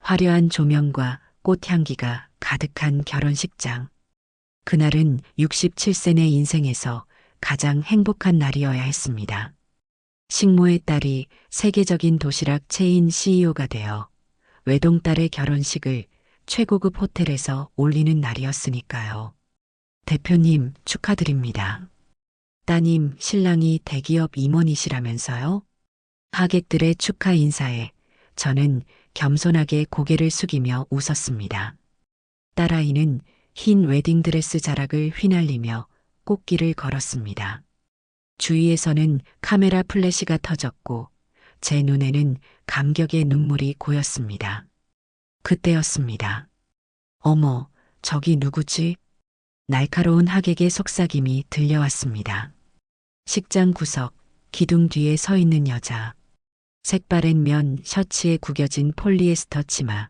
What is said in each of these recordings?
화려한 조명과 꽃향기가 가득한 결혼식장. 그날은 67세 내 인생에서 가장 행복한 날이어야 했습니다. 식모의 딸이 세계적인 도시락 체인 CEO가 되어 외동딸의 결혼식을 최고급 호텔에서 올리는 날이었으니까요. 대표님 축하드립니다. 따님 신랑이 대기업 임원이시라면서요? 하객들의 축하 인사에 저는 겸손하게 고개를 숙이며 웃었습니다. 딸아이는 흰 웨딩드레스 자락을 휘날리며 꽃길을 걸었습니다. 주위에서는 카메라 플래시가 터졌고 제 눈에는 감격의 눈물이 고였습니다. 그때였습니다. 어머, 저기 누구지? 날카로운 하객의 속삭임이 들려왔습니다. 식장 구석, 기둥 뒤에 서 있는 여자. 색바랜 면 셔츠에 구겨진 폴리에스터 치마,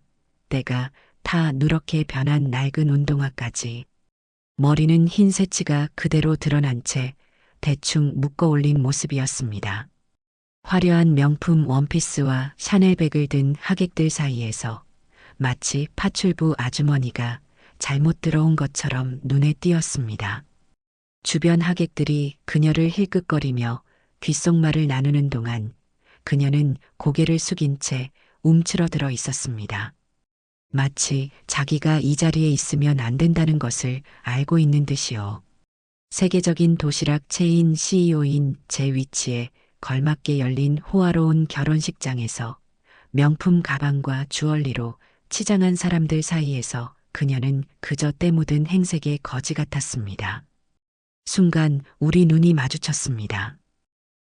때가 다 누렇게 변한 낡은 운동화까지. 머리는 흰 새치가 그대로 드러난 채 대충 묶어 올린 모습이었습니다. 화려한 명품 원피스와 샤넬백을 든 하객들 사이에서 마치 파출부 아주머니가 잘못 들어온 것처럼 눈에 띄었습니다. 주변 하객들이 그녀를 힐끗거리며 귓속말을 나누는 동안 그녀는 고개를 숙인 채 움츠러들어 있었습니다. 마치 자기가 이 자리에 있으면 안 된다는 것을 알고 있는 듯이요. 세계적인 도시락 체인 CEO인 제 위치에 걸맞게 열린 호화로운 결혼식장에서 명품 가방과 주얼리로 치장한 사람들 사이에서 그녀는 그저 때 묻은 행색의 거지 같았습니다. 순간 우리 눈이 마주쳤습니다.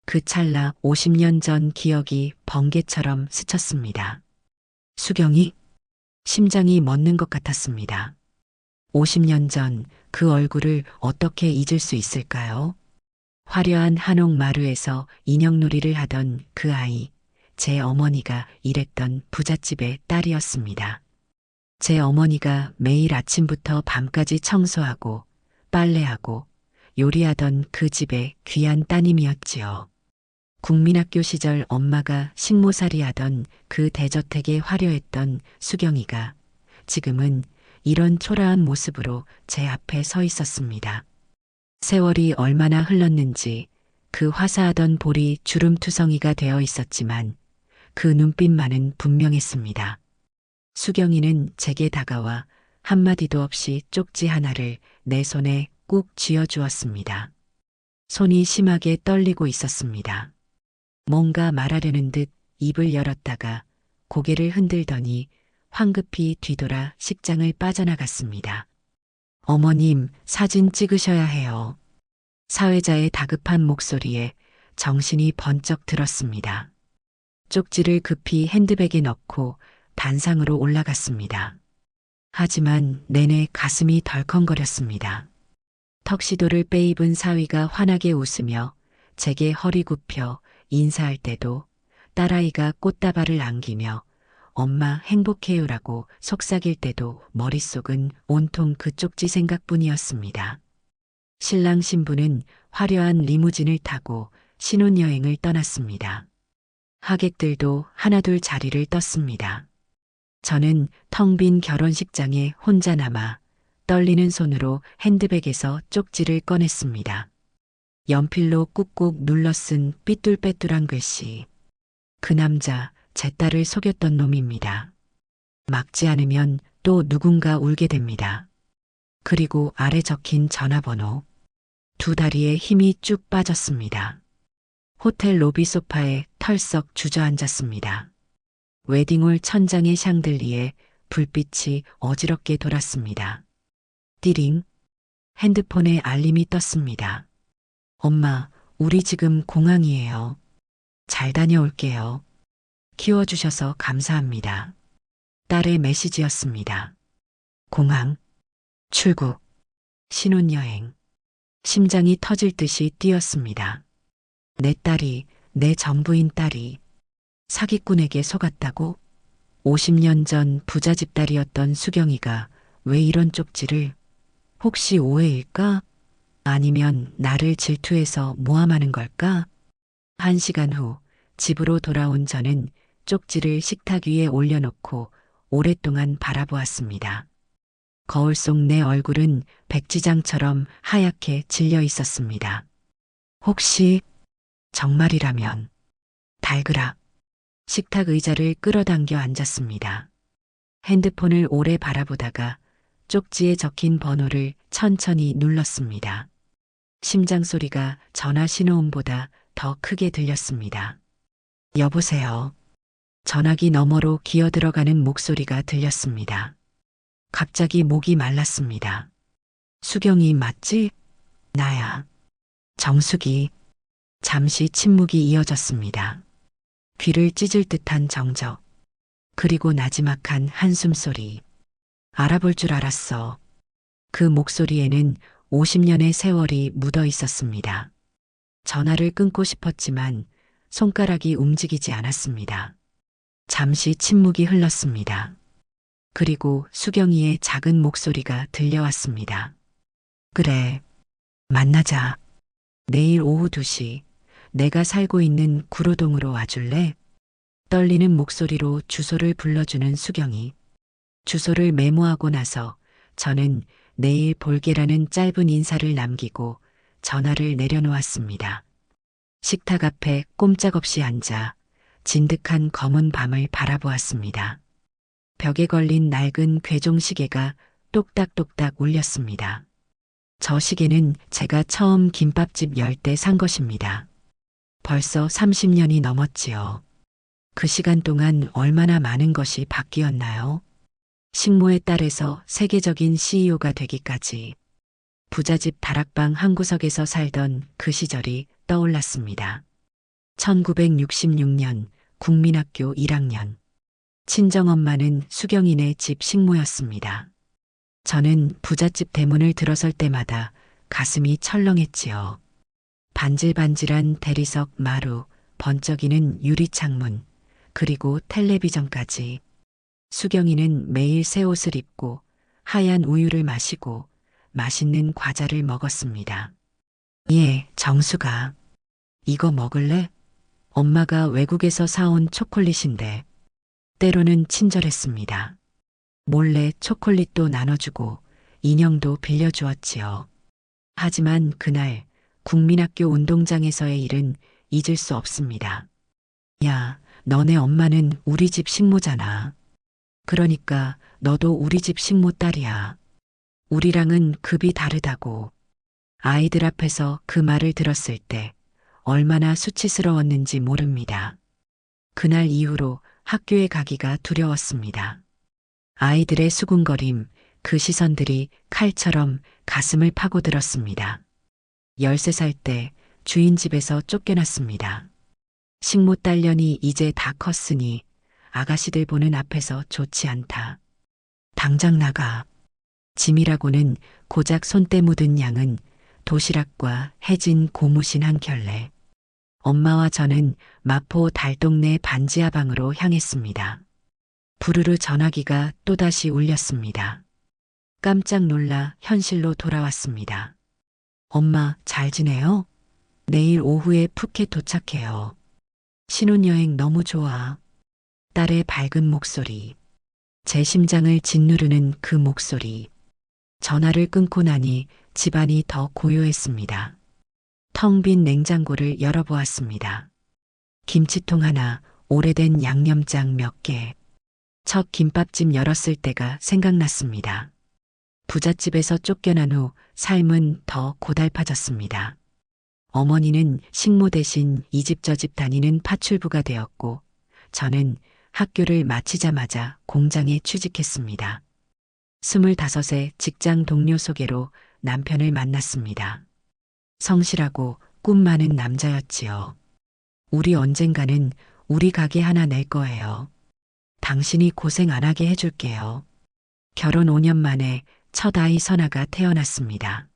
그 찰나 50년 전 기억이 번개처럼 스쳤습니다. 수경이? 심장이 멎는 것 같았습니다. 50년 전 그 얼굴을 어떻게 잊을 수 있을까요? 화려한 한옥마루에서 인형놀이를 하던 그 아이, 제 어머니가 일했던 부잣집의 딸이었습니다. 제 어머니가 매일 아침부터 밤까지 청소하고 빨래하고 요리하던 그 집의 귀한 따님이었지요. 국민학교 시절 엄마가 식모살이 하던 그 대저택에 화려했던 수경이가 지금은 이런 초라한 모습으로 제 앞에 서 있었습니다. 세월이 얼마나 흘렀는지 그 화사하던 볼이 주름투성이가 되어 있었지만 그 눈빛만은 분명했습니다. 수경이는 제게 다가와 한마디도 없이 쪽지 하나를 내 손에 꾹 쥐어주었습니다. 손이 심하게 떨리고 있었습니다. 뭔가 말하려는 듯 입을 열었다가 고개를 흔들더니 황급히 뒤돌아 식장을 빠져나갔습니다. 어머님, 사진 찍으셔야 해요. 사회자의 다급한 목소리에 정신이 번쩍 들었습니다. 쪽지를 급히 핸드백에 넣고 단상으로 올라갔습니다. 하지만 내내 가슴이 덜컹거렸습니다. 턱시도를 빼입은 사위가 환하게 웃으며 제게 허리 굽혀 인사할 때도 딸아이가 꽃다발을 안기며 엄마 행복해요라고 속삭일 때도 머릿속은 온통 그 쪽지 생각뿐이었습니다. 신랑 신부는 화려한 리무진을 타고 신혼여행을 떠났습니다. 하객들도 하나둘 자리를 떴습니다. 저는 텅 빈 결혼식장에 혼자 남아 떨리는 손으로 핸드백에서 쪽지를 꺼냈습니다. 연필로 꾹꾹 눌러 쓴 삐뚤빼뚤한 글씨. 그 남자, 제 딸을 속였던 놈입니다. 막지 않으면 또 누군가 울게 됩니다. 그리고 아래 적힌 전화번호. 두 다리에 힘이 쭉 빠졌습니다. 호텔 로비 소파에 털썩 주저앉았습니다. 웨딩홀 천장의 샹들리에 불빛이 어지럽게 돌았습니다. 띠링. 핸드폰에 알림이 떴습니다. 엄마, 우리 지금 공항이에요. 잘 다녀올게요. 키워주셔서 감사합니다. 딸의 메시지였습니다. 공항, 출국, 신혼여행. 심장이 터질 듯이 뛰었습니다. 내 딸이, 내 전부인 딸이 사기꾼에게 속았다고? 50년 전 부잣집 딸이었던 수경이가 왜 이런 쪽지를? 혹시 오해일까? 아니면 나를 질투해서 모함하는 걸까? 1시간 후 집으로 돌아온 저는 쪽지를 식탁 위에 올려놓고 오랫동안 바라보았습니다. 거울 속 내 얼굴은 백지장처럼 하얗게 질려 있었습니다. 혹시 정말이라면 달그락 식탁 의자를 끌어당겨 앉았습니다. 핸드폰을 오래 바라보다가 쪽지에 적힌 번호를 천천히 눌렀습니다. 심장 소리가 전화 신호음보다 더 크게 들렸습니다. 여보세요. 전화기 너머로 기어들어가는 목소리가 들렸습니다. 갑자기 목이 말랐습니다. 수경이 맞지? 나야. 정숙이. 잠시 침묵이 이어졌습니다. 귀를 찢을 듯한 정적. 그리고 나지막한 한숨 소리. 알아볼 줄 알았어. 그 목소리에는 50년의 세월이 묻어 있었습니다. 전화를 끊고 싶었지만 손가락이 움직이지 않았습니다. 잠시 침묵이 흘렀습니다. 그리고 수경이의 작은 목소리가 들려왔습니다. 그래, 만나자. 내일 오후 2시, 내가 살고 있는 구로동으로 와줄래? 떨리는 목소리로 주소를 불러주는 수경이. 주소를 메모하고 나서 저는 내일 볼게라는 짧은 인사를 남기고 전화를 내려놓았습니다. 식탁 앞에 꼼짝없이 앉아 진득한 검은 밤을 바라보았습니다. 벽에 걸린 낡은 괴종시계가 똑딱똑딱 울렸습니다. 저 시계는 제가 처음 김밥집 열 때 산 것입니다. 벌써 30년이 넘었지요. 그 시간 동안 얼마나 많은 것이 바뀌었나요? 식모의 딸에서 세계적인 CEO가 되기까지 부잣집 다락방 한 구석에서 살던 그 시절이 떠올랐습니다. 1966년 국민학교 1학년. 친정엄마는 수경이네 집 식모였습니다. 저는 부잣집 대문을 들어설 때마다 가슴이 철렁했지요. 반질반질한 대리석 마루, 번쩍이는 유리창문, 그리고 텔레비전까지. 수경이는 매일 새 옷을 입고 하얀 우유를 마시고 맛있는 과자를 먹었습니다. 예, 정수가. 이거 먹을래? 엄마가 외국에서 사온 초콜릿인데. 때로는 친절했습니다. 몰래 초콜릿도 나눠주고 인형도 빌려주었지요. 하지만 그날 국민학교 운동장에서의 일은 잊을 수 없습니다. 야, 너네 엄마는 우리 집 식모잖아. 그러니까 너도 우리 집 식모 딸이야. 우리랑은 급이 다르다고. 아이들 앞에서 그 말을 들었을 때 얼마나 수치스러웠는지 모릅니다. 그날 이후로 학교에 가기가 두려웠습니다. 아이들의 수군거림, 그 시선들이 칼처럼 가슴을 파고들었습니다. 13살 때 주인 집에서 쫓겨났습니다. 식모 딸년이 이제 다 컸으니 아가씨들 보는 앞에서 좋지 않다. 당장 나가. 짐이라고는 고작 손때 묻은 양은 도시락과 해진 고무신 한 켤레. 엄마와 저는 마포 달동네 반지하방으로 향했습니다. 부르르 전화기가 또다시 울렸습니다. 깜짝 놀라 현실로 돌아왔습니다. 엄마, 잘 지내요? 내일 오후에 푸켓 도착해요. 신혼여행 너무 좋아. 딸의 밝은 목소리. 제 심장을 짓누르는 그 목소리. 전화를 끊고 나니 집안이 더 고요했습니다. 텅 빈 냉장고를 열어보았습니다. 김치통 하나, 오래된 양념장 몇 개. 첫 김밥집 열었을 때가 생각났습니다. 부잣집에서 쫓겨난 후 삶은 더 고달파졌습니다. 어머니는 식모 대신 이 집 저 집 다니는 파출부가 되었고 저는 학교를 마치자마자 공장에 취직했습니다. 25세 직장 동료 소개로 남편을 만났습니다. 성실하고 꿈 많은 남자였지요. 우리 언젠가는 우리 가게 하나 낼 거예요. 당신이 고생 안 하게 해줄게요. 결혼 5년 만에 첫 아이 선아가 태어났습니다.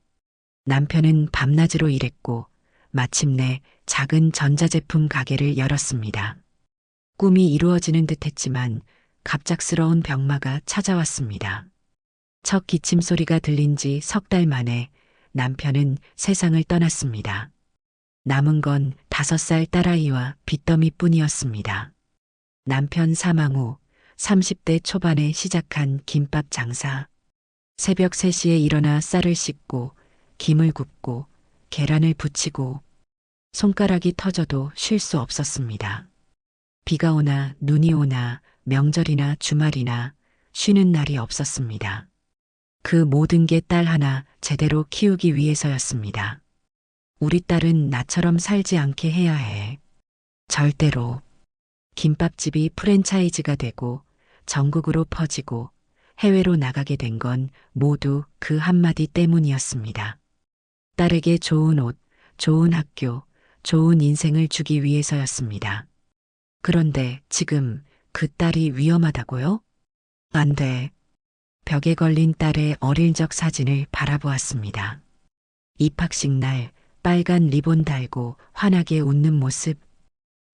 남편은 밤낮으로 일했고 마침내 작은 전자제품 가게를 열었습니다. 꿈이 이루어지는 듯 했지만 갑작스러운 병마가 찾아왔습니다. 첫 기침 소리가 들린 지 석 달 만에 남편은 세상을 떠났습니다. 남은 건 5살 딸아이와 빚더미뿐이었습니다. 남편 사망 후 30대 초반에 시작한 김밥 장사. 새벽 3시에 일어나 쌀을 씻고 김을 굽고 계란을 부치고 손가락이 터져도 쉴 수 없었습니다. 비가 오나 눈이 오나 명절이나 주말이나 쉬는 날이 없었습니다. 그 모든 게 딸 하나 제대로 키우기 위해서였습니다. 우리 딸은 나처럼 살지 않게 해야 해. 절대로. 김밥집이 프랜차이즈가 되고 전국으로 퍼지고 해외로 나가게 된 건 모두 그 한마디 때문이었습니다. 딸에게 좋은 옷, 좋은 학교, 좋은 인생을 주기 위해서였습니다. 그런데 지금 그 딸이 위험하다고요? 안 돼. 벽에 걸린 딸의 어릴 적 사진을 바라보았습니다. 입학식 날 빨간 리본 달고 환하게 웃는 모습.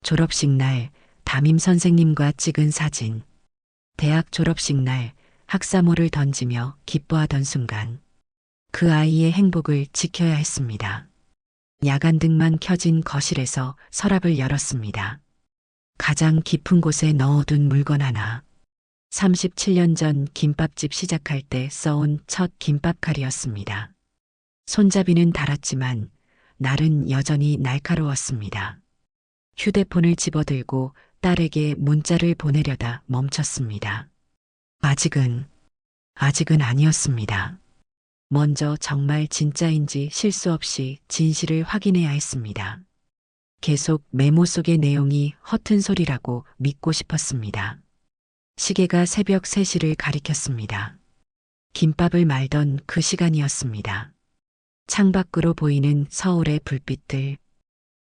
졸업식 날 담임 선생님과 찍은 사진. 대학 졸업식 날 학사모를 던지며 기뻐하던 순간. 그 아이의 행복을 지켜야 했습니다. 야간등만 켜진 거실에서 서랍을 열었습니다. 가장 깊은 곳에 넣어둔 물건 하나. 37년 전 김밥집 시작할 때 써온 첫 김밥칼이었습니다. 손잡이는 닳았지만 날은 여전히 날카로웠습니다. 휴대폰을 집어들고 딸에게 문자를 보내려다 멈췄습니다. 아직은 아니었습니다. 먼저 정말 진짜인지 실수 없이 진실을 확인해야 했습니다. 계속 메모 속의 내용이 허튼 소리라고 믿고 싶었습니다. 시계가 새벽 3시를 가리켰습니다. 김밥을 말던 그 시간이었습니다. 창밖으로 보이는 서울의 불빛들,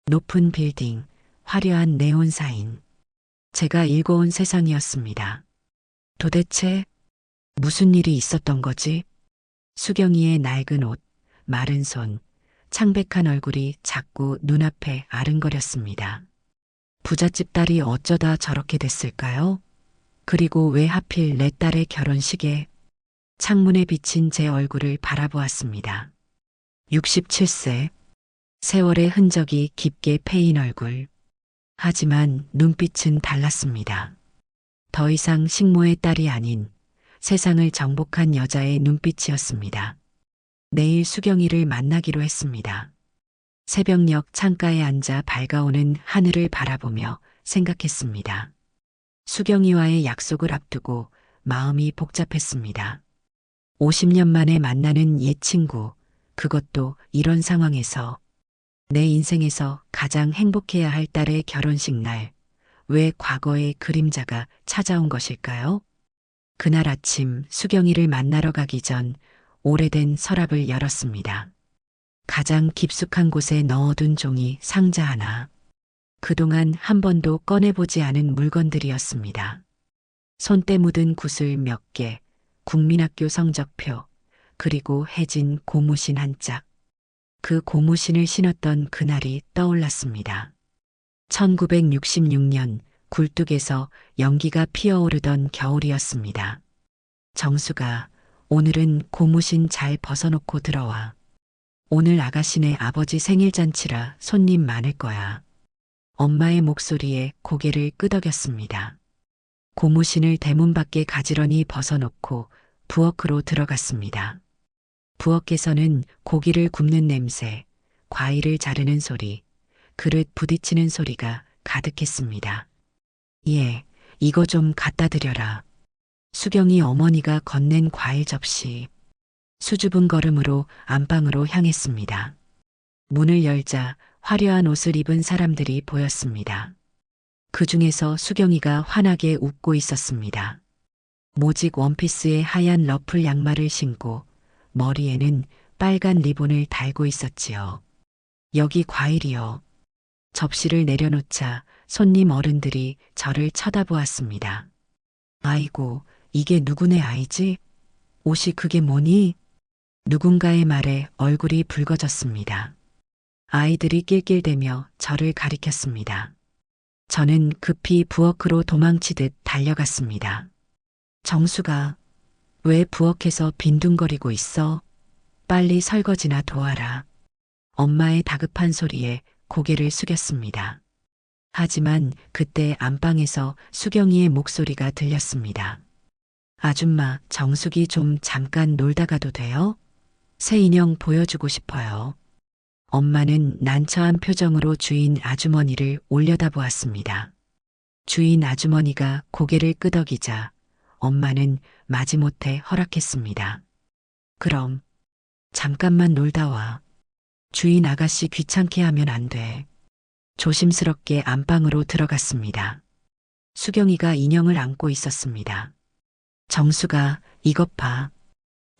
높은 빌딩, 화려한 네온 사인. 제가 읽어온 세상이었습니다. 도대체 무슨 일이 있었던 거지? 수경이의 낡은 옷, 마른 손, 창백한 얼굴이 자꾸 눈앞에 아른거렸습니다. 부잣집 딸이 어쩌다 저렇게 됐을까요? 그리고 왜 하필 내 딸의 결혼식에? 창문에 비친 제 얼굴을 바라보았습니다. 67세, 세월의 흔적이 깊게 패인 얼굴. 하지만 눈빛은 달랐습니다. 더 이상 식모의 딸이 아닌 세상을 정복한 여자의 눈빛이었습니다. 내일 수경이를 만나기로 했습니다. 새벽녘 창가에 앉아 밝아오는 하늘을 바라보며 생각했습니다. 수경이와의 약속을 앞두고 마음이 복잡했습니다. 50년 만에 만나는 옛 친구, 그것도 이런 상황에서 내 인생에서 가장 행복해야 할 딸의 결혼식 날, 왜 과거의 그림자가 찾아온 것일까요? 그날 아침 수경이를 만나러 가기 전 오래된 서랍을 열었습니다. 가장 깊숙한 곳에 넣어둔 종이 상자 하나. 그동안 한 번도 꺼내보지 않은 물건들이었습니다. 손때 묻은 구슬 몇 개, 국민학교 성적표, 그리고 해진 고무신 한 짝. 그 고무신을 신었던 그날이 떠올랐습니다. 1966년 굴뚝에서 연기가 피어오르던 겨울이었습니다. 정수가 오늘은 고무신 잘 벗어놓고 들어와. 오늘 아가씨네 아버지 생일잔치라 손님 많을 거야. 엄마의 목소리에 고개를 끄덕였습니다. 고무신을 대문 밖에 가지런히 벗어놓고 부엌으로 들어갔습니다. 부엌에서는 고기를 굽는 냄새, 과일을 자르는 소리, 그릇 부딪히는 소리가 가득했습니다. 예, 이거 좀 갖다 드려라. 수경이 어머니가 건넨 과일 접시. 수줍은 걸음으로 안방으로 향했습니다. 문을 열자 화려한 옷을 입은 사람들이 보였습니다. 그 중에서 수경이가 환하게 웃고 있었습니다. 모직 원피스에 하얀 러플 양말을 신고 머리에는 빨간 리본을 달고 있었지요. 여기 과일이요. 접시를 내려놓자 손님 어른들이 저를 쳐다보았습니다. 아이고, 이게 누구네 아이지? 옷이 그게 뭐니? 누군가의 말에 얼굴이 붉어졌습니다. 아이들이 낄낄대며 저를 가리켰습니다. 저는 급히 부엌으로 도망치듯 달려갔습니다. 정수가 왜 부엌에서 빈둥거리고 있어? 빨리 설거지나 도와라. 엄마의 다급한 소리에 고개를 숙였습니다. 하지만 그때 안방에서 수경이의 목소리가 들렸습니다. 아줌마, 정숙이 좀 잠깐 놀다 가도 돼요? 새 인형 보여주고 싶어요. 엄마는 난처한 표정으로 주인 아주머니를 올려다보았습니다. 주인 아주머니가 고개를 끄덕이자 엄마는 마지못해 허락했습니다. 그럼 잠깐만 놀다 와. 주인 아가씨 귀찮게 하면 안 돼. 조심스럽게 안방으로 들어갔습니다. 수경이가 인형을 안고 있었습니다. 정수가 이것 봐.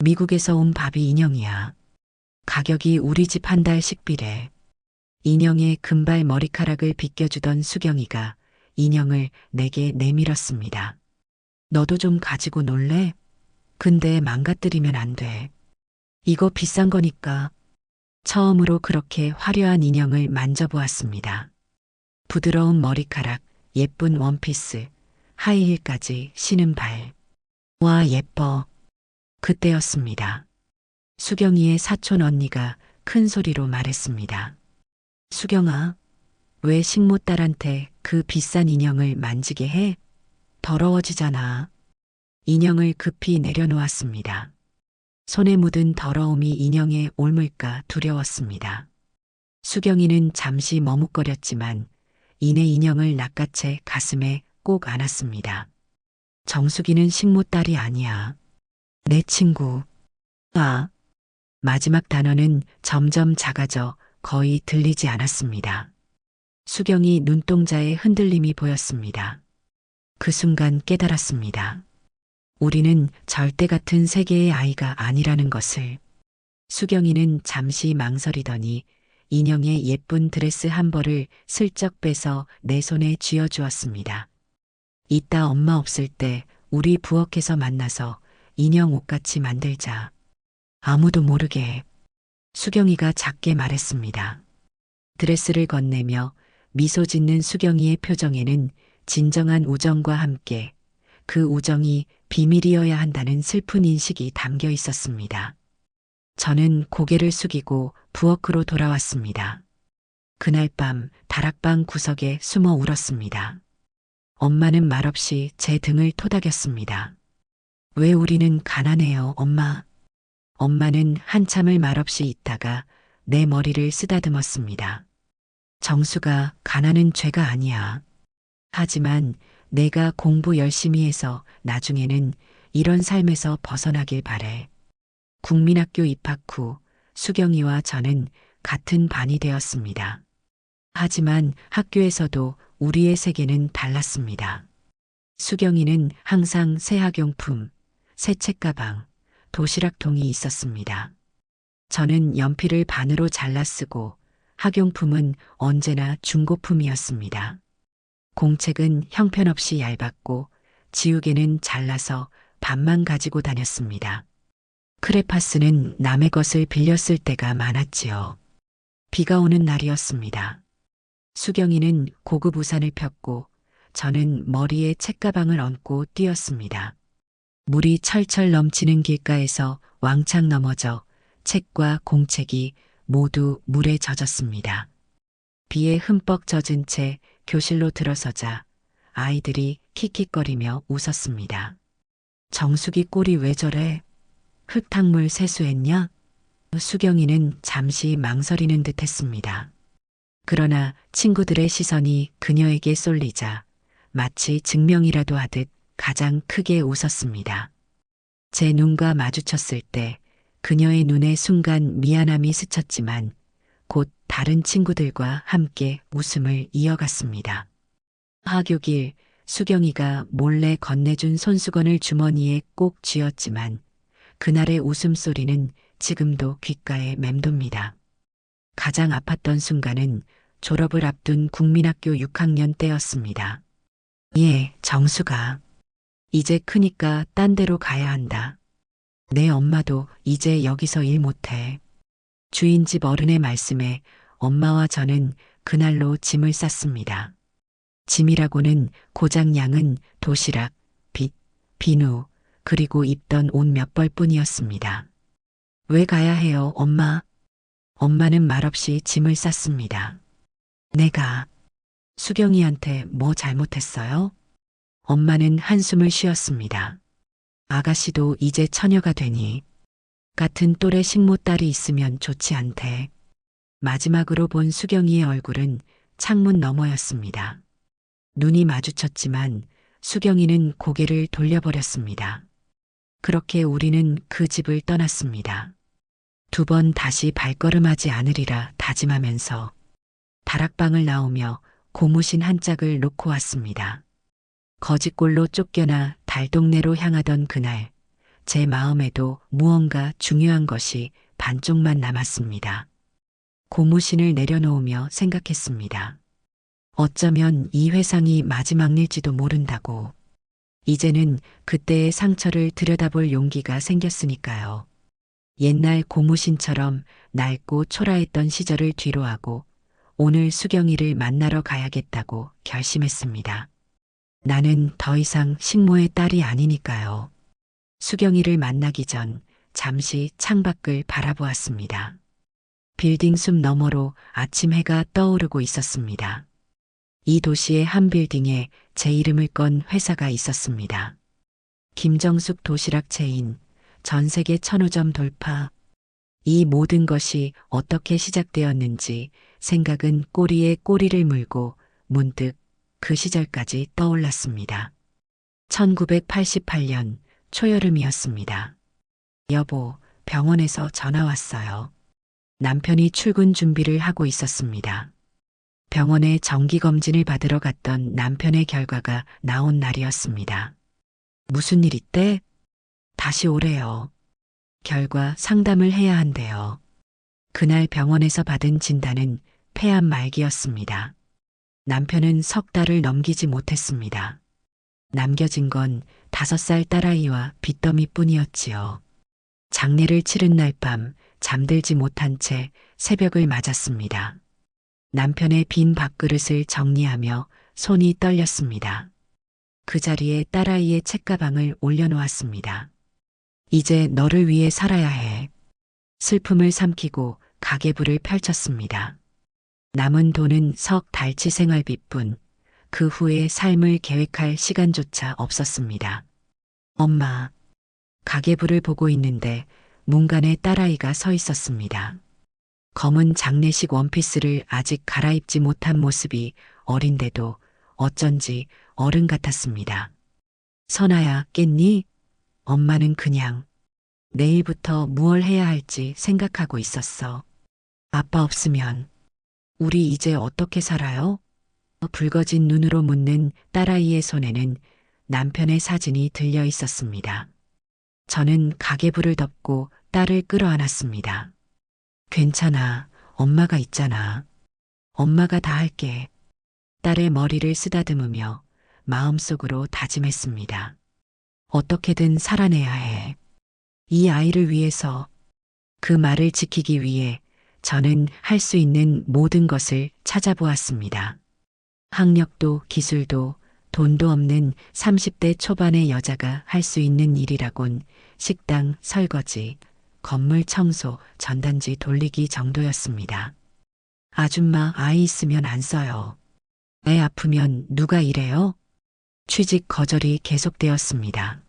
미국에서 온 바비 인형이야. 가격이 우리 집 한 달 식비래. 인형의 금발 머리카락을 빗겨주던 수경이가 인형을 내게 내밀었습니다. 너도 좀 가지고 놀래? 근데 망가뜨리면 안 돼. 이거 비싼 거니까. 처음으로 그렇게 화려한 인형을 만져보았습니다. 부드러운 머리카락, 예쁜 원피스, 하이힐까지 신은 발. 와, 예뻐. 그때였습니다. 수경이의 사촌 언니가 큰 소리로 말했습니다. 수경아, 왜 식모딸한테 그 비싼 인형을 만지게 해? 더러워지잖아. 인형을 급히 내려놓았습니다. 손에 묻은 더러움이 인형에 옮을까 두려웠습니다. 수경이는 잠시 머뭇거렸지만 이내 인형을 낚아채 가슴에 꼭 안았습니다. 정숙이는 식모딸이 아니야. 내 친구. 아. 마지막 단어는 점점 작아져 거의 들리지 않았습니다. 수경이 눈동자에 흔들림이 보였습니다. 그 순간 깨달았습니다. 우리는 절대 같은 세계의 아이가 아니라는 것을. 수경이는 잠시 망설이더니 인형의 예쁜 드레스 한 벌을 슬쩍 빼서 내 손에 쥐어주었습니다. 이따 엄마 없을 때 우리 부엌에서 만나서 인형 옷같이 만들자. 아무도 모르게. 수경이가 작게 말했습니다. 드레스를 건네며 미소 짓는 수경이의 표정에는 진정한 우정과 함께 그 우정이 비밀이어야 한다는 슬픈 인식이 담겨 있었습니다. 저는 고개를 숙이고 부엌으로 돌아왔습니다. 그날 밤 다락방 구석에 숨어 울었습니다. 엄마는 말없이 제 등을 토닥였습니다. 왜 우리는 가난해요, 엄마? 엄마는 한참을 말없이 있다가 내 머리를 쓰다듬었습니다. 정수가 가난은 죄가 아니야. 하지만 내가 공부 열심히 해서 나중에는 이런 삶에서 벗어나길 바래. 국민학교 입학 후 수경이와 저는 같은 반이 되었습니다. 하지만 학교에서도 우리의 세계는 달랐습니다. 수경이는 항상 새 학용품, 새 책가방, 도시락통이 있었습니다. 저는 연필을 반으로 잘라 쓰고 학용품은 언제나 중고품이었습니다. 공책은 형편없이 얇았고 지우개는 잘라서 반만 가지고 다녔습니다. 크레파스는 남의 것을 빌렸을 때가 많았지요. 비가 오는 날이었습니다. 수경이는 고급 우산을 폈고 저는 머리에 책가방을 얹고 뛰었습니다. 물이 철철 넘치는 길가에서 왕창 넘어져 책과 공책이 모두 물에 젖었습니다. 비에 흠뻑 젖은 채 교실로 들어서자 아이들이 킥킥거리며 웃었습니다. 정숙이 꼴이 왜 저래? 흙탕물 세수했냐? 수경이는 잠시 망설이는 듯 했습니다. 그러나 친구들의 시선이 그녀에게 쏠리자 마치 증명이라도 하듯 가장 크게 웃었습니다. 제 눈과 마주쳤을 때 그녀의 눈에 순간 미안함이 스쳤지만 곧 다른 친구들과 함께 웃음을 이어갔습니다. 하교길 수경이가 몰래 건네준 손수건을 주머니에 꼭 쥐었지만 그날의 웃음소리는 지금도 귓가에 맴돕니다. 가장 아팠던 순간은 졸업을 앞둔 국민학교 6학년 때였습니다. 예, 정수가. 이제 크니까 딴 데로 가야 한다. 내 엄마도 이제 여기서 일 못해. 주인집 어른의 말씀에 엄마와 저는 그날로 짐을 쌌습니다. 짐이라고는 고작 양은 도시락, 빗, 비누, 그리고 입던 옷 몇 벌뿐이었습니다. 왜 가야 해요, 엄마? 엄마는 말없이 짐을 쌌습니다. 내가 수경이한테 뭐 잘못했어요? 엄마는 한숨을 쉬었습니다. 아가씨도 이제 처녀가 되니 같은 또래 식모딸이 있으면 좋지 않대. 마지막으로 본 수경이의 얼굴은 창문 너머였습니다. 눈이 마주쳤지만 수경이는 고개를 돌려버렸습니다. 그렇게 우리는 그 집을 떠났습니다. 2번 다시 발걸음하지 않으리라 다짐하면서 다락방을 나오며 고무신 한 짝을 놓고 왔습니다. 거짓골로 쫓겨나 달동네로 향하던 그날, 제 마음에도 무언가 중요한 것이 반쪽만 남았습니다. 고무신을 내려놓으며 생각했습니다. 어쩌면 이 회상이 마지막일지도 모른다고. 이제는 그때의 상처를 들여다볼 용기가 생겼으니까요. 옛날 고무신처럼 낡고 초라했던 시절을 뒤로하고 오늘 수경이를 만나러 가야겠다고 결심했습니다. 나는 더 이상 식모의 딸이 아니니까요. 수경이를 만나기 전 잠시 창밖을 바라보았습니다. 빌딩 숲 너머로 아침 해가 떠오르고 있었습니다. 이 도시의 한 빌딩에 제 이름을 건 회사가 있었습니다. 김정숙 도시락 체인, 전 세계 1000호점 돌파. 이 모든 것이 어떻게 시작되었는지 생각은 꼬리에 꼬리를 물고 문득 그 시절까지 떠올랐습니다. 1988년 초여름이었습니다. 여보, 병원에서 전화 왔어요. 남편이 출근 준비를 하고 있었습니다. 병원에 정기검진을 받으러 갔던 남편의 결과가 나온 날이었습니다. 무슨 일 있대? 다시 오래요. 결과 상담을 해야 한대요. 그날 병원에서 받은 진단은 폐암 말기였습니다. 남편은 3달을 넘기지 못했습니다. 남겨진 건 5살 딸아이와 빚더미뿐이었지요. 장례를 치른 날 밤 잠들지 못한 채 새벽을 맞았습니다. 남편의 빈 밥그릇을 정리하며 손이 떨렸습니다. 그 자리에 딸아이의 책가방을 올려놓았습니다. 이제 너를 위해 살아야 해. 슬픔을 삼키고 가계부를 펼쳤습니다. 남은 돈은 석 달치 생활비뿐, 그 후의 삶을 계획할 시간조차 없었습니다. 엄마, 가계부를 보고 있는데 문간에 딸아이가 서 있었습니다. 검은 장례식 원피스를 아직 갈아입지 못한 모습이 어린데도 어쩐지 어른 같았습니다. 선아야, 깼니? 엄마는 그냥 내일부터 무얼 해야 할지 생각하고 있었어. 아빠 없으면 우리 이제 어떻게 살아요? 붉어진 눈으로 묻는 딸아이의 손에는 남편의 사진이 들려 있었습니다. 저는 가계부를 덮고 딸을 끌어안았습니다. 괜찮아, 엄마가 있잖아. 엄마가 다 할게. 딸의 머리를 쓰다듬으며 마음속으로 다짐했습니다. 어떻게든 살아내야 해. 이 아이를 위해서. 그 말을 지키기 위해 저는 할 수 있는 모든 것을 찾아보았습니다. 학력도 기술도 돈도 없는 30대 초반의 여자가 할 수 있는 일이라곤 식당, 설거지, 건물 청소, 전단지 돌리기 정도였습니다. 아줌마, 아이 있으면 안 써요. 애 아프면 누가 일해요? 취직 거절이 계속되었습니다.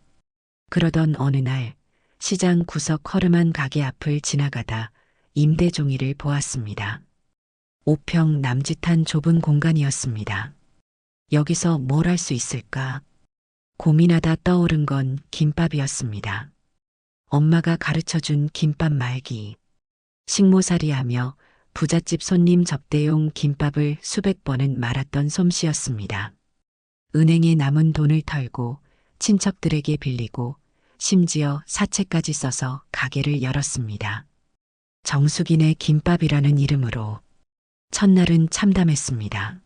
그러던 어느 날 시장 구석 허름한 가게 앞을 지나가다 임대 종이를 보았습니다. 5평 남짓한 좁은 공간이었습니다. 여기서 뭘 할 수 있을까? 고민하다 떠오른 건 김밥이었습니다. 엄마가 가르쳐준 김밥 말기. 식모살이하며 부잣집 손님 접대용 김밥을 수백 번은 말았던 솜씨였습니다. 은행에 남은 돈을 털고 친척들에게 빌리고 심지어 사채까지 써서 가게를 열었습니다. 정숙이네 김밥이라는 이름으로. 첫날은 참담했습니다.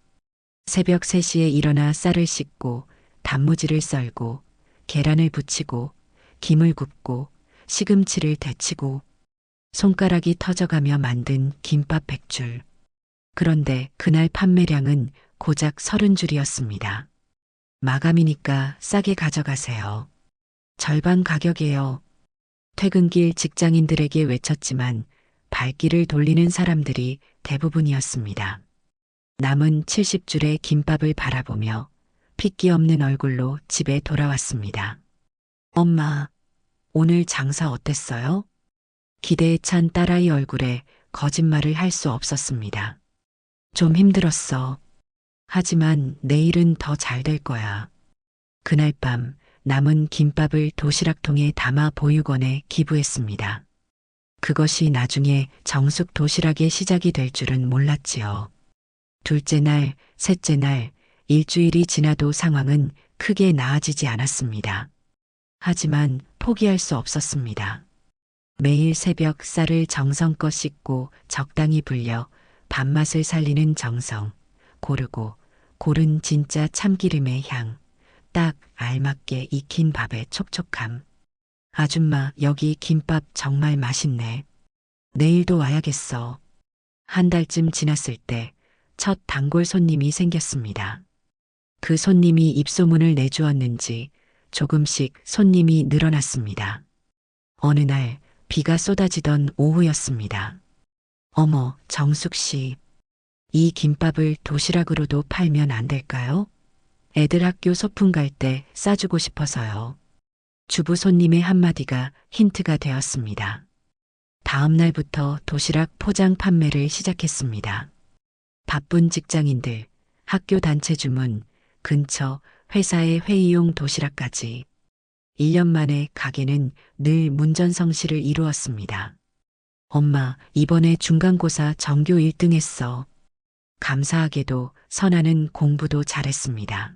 새벽 3시에 일어나 쌀을 씻고 단무지를 썰고 계란을 부치고 김을 굽고 시금치를 데치고 손가락이 터져가며 만든 김밥 100줄. 그런데 그날 판매량은 고작 30줄이었습니다. 마감이니까 싸게 가져가세요. 절반 가격이에요. 퇴근길 직장인들에게 외쳤지만 발길을 돌리는 사람들이 대부분이었습니다. 남은 70줄의 김밥을 바라보며 핏기 없는 얼굴로 집에 돌아왔습니다. 엄마, 오늘 장사 어땠어요? 기대에 찬 딸아이 얼굴에 거짓말을 할 수 없었습니다. 좀 힘들었어. 하지만 내일은 더 잘 될 거야. 그날 밤 남은 김밥을 도시락통에 담아 보육원에 기부했습니다. 그것이 나중에 정숙 도시락의 시작이 될 줄은 몰랐지요. 둘째 날, 셋째 날, 일주일이 지나도 상황은 크게 나아지지 않았습니다. 하지만 포기할 수 없었습니다. 매일 새벽 쌀을 정성껏 씻고 적당히 불려 밥맛을 살리는 정성, 고르고 고른 진짜 참기름의 향, 딱 알맞게 익힌 밥의 촉촉함. 아줌마, 여기 김밥 정말 맛있네. 내일도 와야겠어. 한 달쯤 지났을 때 첫 단골 손님이 생겼습니다. 그 손님이 입소문을 내주었는지 조금씩 손님이 늘어났습니다. 어느 날 비가 쏟아지던 오후였습니다. 어머, 정숙 씨. 이 김밥을 도시락으로도 팔면 안 될까요? 애들 학교 소풍 갈 때 싸주고 싶어서요. 주부 손님의 한마디가 힌트가 되었습니다. 다음 날부터 도시락 포장 판매를 시작했습니다. 바쁜 직장인들, 학교 단체 주문, 근처 회사의 회의용 도시락까지 1년 만에 가게는 늘 문전성시를 이루었습니다. 엄마, 이번에 중간고사 전교 1등 했어. 감사하게도 선아는 공부도 잘했습니다.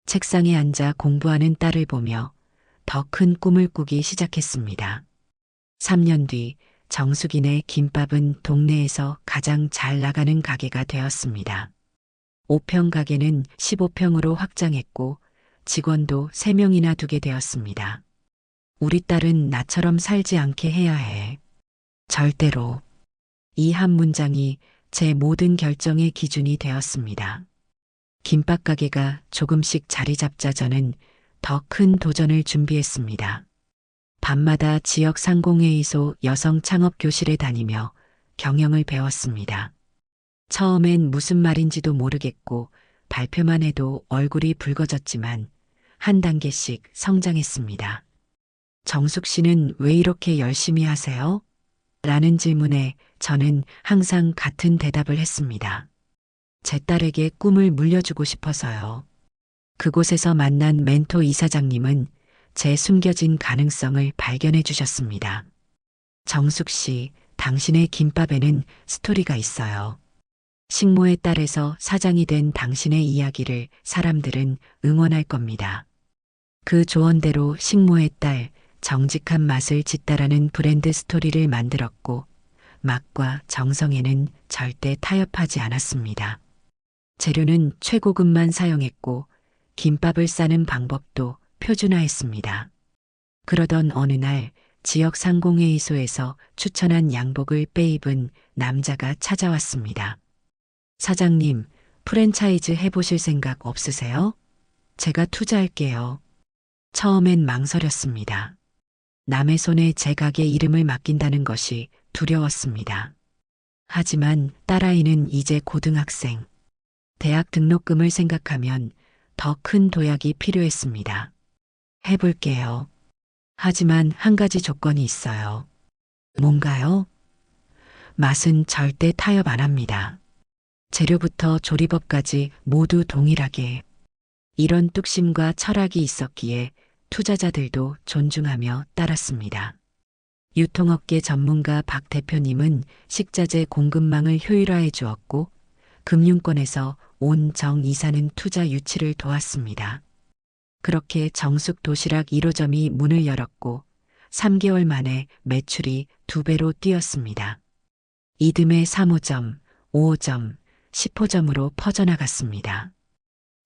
책상에 앉아 공부하는 딸을 보며 더 큰 꿈을 꾸기 시작했습니다. 3년 뒤 정숙이네 김밥은 동네에서 가장 잘 나가는 가게가 되었습니다. 5평 가게는 15평으로 확장했고 직원도 3명이나 두게 되었습니다. 우리 딸은 나처럼 살지 않게 해야 해. 절대로. 이 한 문장이 제 모든 결정의 기준이 되었습니다. 김밥 가게가 조금씩 자리 잡자 저는 더 큰 도전을 준비했습니다. 밤마다 지역 상공회의소 여성 창업 교실에 다니며 경영을 배웠습니다. 처음엔 무슨 말인지도 모르겠고 발표만 해도 얼굴이 붉어졌지만 한 단계씩 성장했습니다. 정숙 씨는 왜 이렇게 열심히 하세요? 라는 질문에 저는 항상 같은 대답을 했습니다. 제 딸에게 꿈을 물려주고 싶어서요. 그곳에서 만난 멘토 이사장님은 제 숨겨진 가능성을 발견해 주셨습니다. 정숙 씨, 당신의 김밥에는 스토리가 있어요. 식모의 딸에서 사장이 된 당신의 이야기를 사람들은 응원할 겁니다. 그 조언대로 식모의 딸, 정직한 맛을 짓다라는 브랜드 스토리를 만들었고 맛과 정성에는 절대 타협하지 않았습니다. 재료는 최고급만 사용했고 김밥을 싸는 방법도 표준화했습니다. 그러던 어느 날 지역 상공회의소에서 추천한 양복을 빼입은 남자가 찾아왔습니다. 사장님, 프랜차이즈 해보실 생각 없으세요? 제가 투자할게요. 처음엔 망설였습니다. 남의 손에 제 가게 이름을 맡긴다는 것이 두려웠습니다. 하지만 딸아이는 이제 고등학생. 대학 등록금을 생각하면 더 큰 도약이 필요했습니다. 해볼게요. 하지만 한 가지 조건이 있어요. 뭔가요? 맛은 절대 타협 안 합니다. 재료부터 조리법까지 모두 동일하게. 이런 뚝심과 철학이 있었기에 투자자들도 존중하며 따랐습니다. 유통업계 전문가 박 대표님은 식자재 공급망을 효율화해 주었고 금융권에서 온 정 이사는 투자 유치를 도왔습니다. 그렇게 정숙 도시락 1호점이 문을 열었고 3개월 만에 매출이 2배로 뛰었습니다. 이듬해 3호점, 5호점, 10호점으로 퍼져나갔습니다.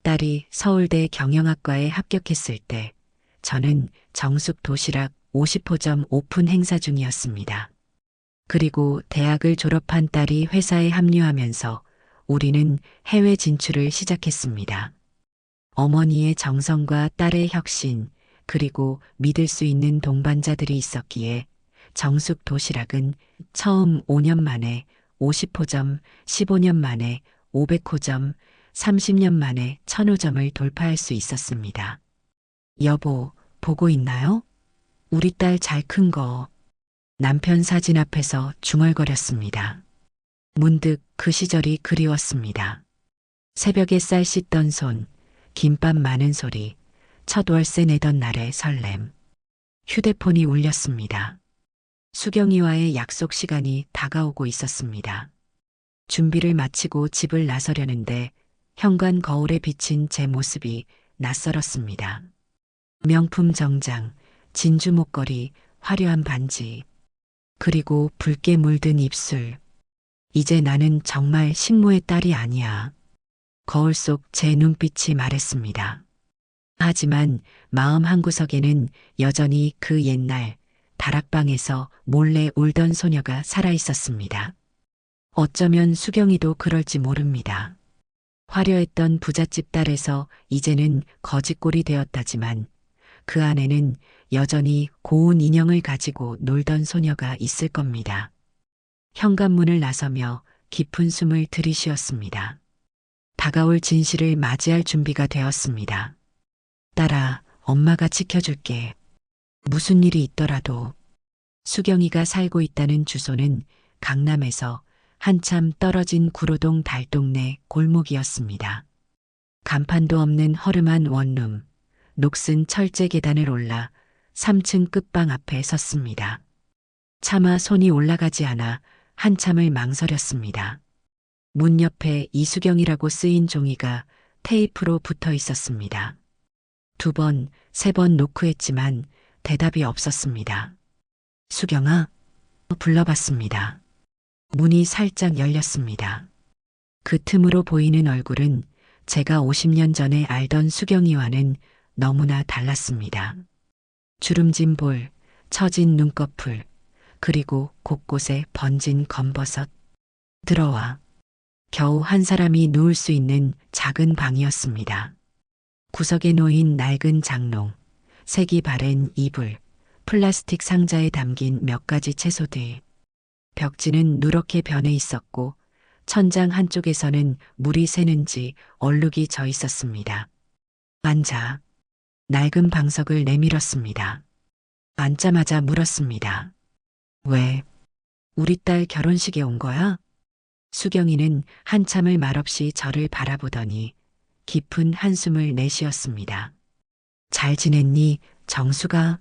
딸이 서울대 경영학과에 합격했을 때 저는 정숙 도시락 50호점 오픈 행사 중이었습니다. 그리고 대학을 졸업한 딸이 회사에 합류하면서 우리는 해외 진출을 시작했습니다. 어머니의 정성과 딸의 혁신, 그리고 믿을 수 있는 동반자들이 있었기에 정숙 도시락은 처음 5년 만에 50호점, 15년 만에 500호점, 30년 만에 1000호점을 돌파할 수 있었습니다. 여보, 보고 있나요? 우리 딸 잘 큰 거. 남편 사진 앞에서 중얼거렸습니다. 문득 그 시절이 그리웠습니다. 새벽에 쌀 씻던 손, 김밥 마는 소리, 첫 월세 내던 날의 설렘. 휴대폰이 울렸습니다. 수경이와의 약속 시간이 다가오고 있었습니다. 준비를 마치고 집을 나서려는데 현관 거울에 비친 제 모습이 낯설었습니다. 명품 정장, 진주 목걸이, 화려한 반지, 그리고 붉게 물든 입술. 이제 나는 정말 식모의 딸이 아니야. 거울 속 제 눈빛이 말했습니다. 하지만 마음 한구석에는 여전히 그 옛날 다락방에서 몰래 울던 소녀가 살아 있었습니다. 어쩌면 수경이도 그럴지 모릅니다. 화려했던 부잣집 딸에서 이제는 거지꼴이 되었다지만 그 안에는 여전히 고운 인형을 가지고 놀던 소녀가 있을 겁니다. 현관문을 나서며 깊은 숨을 들이쉬었습니다. 다가올 진실을 맞이할 준비가 되었습니다. 딸아, 엄마가 지켜줄게. 무슨 일이 있더라도. 수경이가 살고 있다는 주소는 강남에서 한참 떨어진 구로동 달동네 골목이었습니다. 간판도 없는 허름한 원룸, 녹슨 철제 계단을 올라 3층 끝방 앞에 섰습니다. 차마 손이 올라가지 않아 한참을 망설였습니다. 문 옆에 이수경이라고 쓰인 종이가 테이프로 붙어 있었습니다. 2번, 3번 노크했지만 대답이 없었습니다. 수경아? 불러봤습니다. 문이 살짝 열렸습니다. 그 틈으로 보이는 얼굴은 제가 50년 전에 알던 수경이와는 너무나 달랐습니다. 주름진 볼, 처진 눈꺼풀, 그리고 곳곳에 번진 검버섯. 들어와. 겨우 한 사람이 누울 수 있는 작은 방이었습니다. 구석에 놓인 낡은 장롱, 색이 바랜 이불, 플라스틱 상자에 담긴 몇 가지 채소들. 벽지는 누렇게 변해 있었고 천장 한쪽에서는 물이 새는지 얼룩이 져 있었습니다. 앉아. 낡은 방석을 내밀었습니다. 앉자마자 물었습니다. 왜? 우리 딸 결혼식에 온 거야? 수경이는 한참을 말없이 저를 바라보더니 깊은 한숨을 내쉬었습니다. 잘 지냈니, 정수가?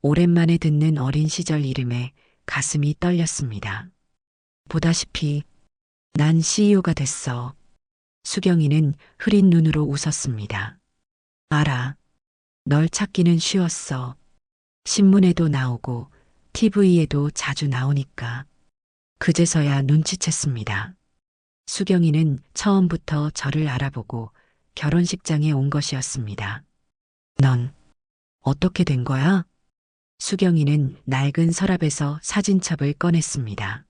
오랜만에 듣는 어린 시절 이름에 가슴이 떨렸습니다. 보다시피 난 CEO가 됐어. 수경이는 흐린 눈으로 웃었습니다. 알아. 널 찾기는 쉬웠어. 신문에도 나오고 TV에도 자주 나오니까. 그제서야 눈치챘습니다. 수경이는 처음부터 저를 알아보고 결혼식장에 온 것이었습니다. 넌 어떻게 된 거야? 수경이는 낡은 서랍에서 사진첩을 꺼냈습니다.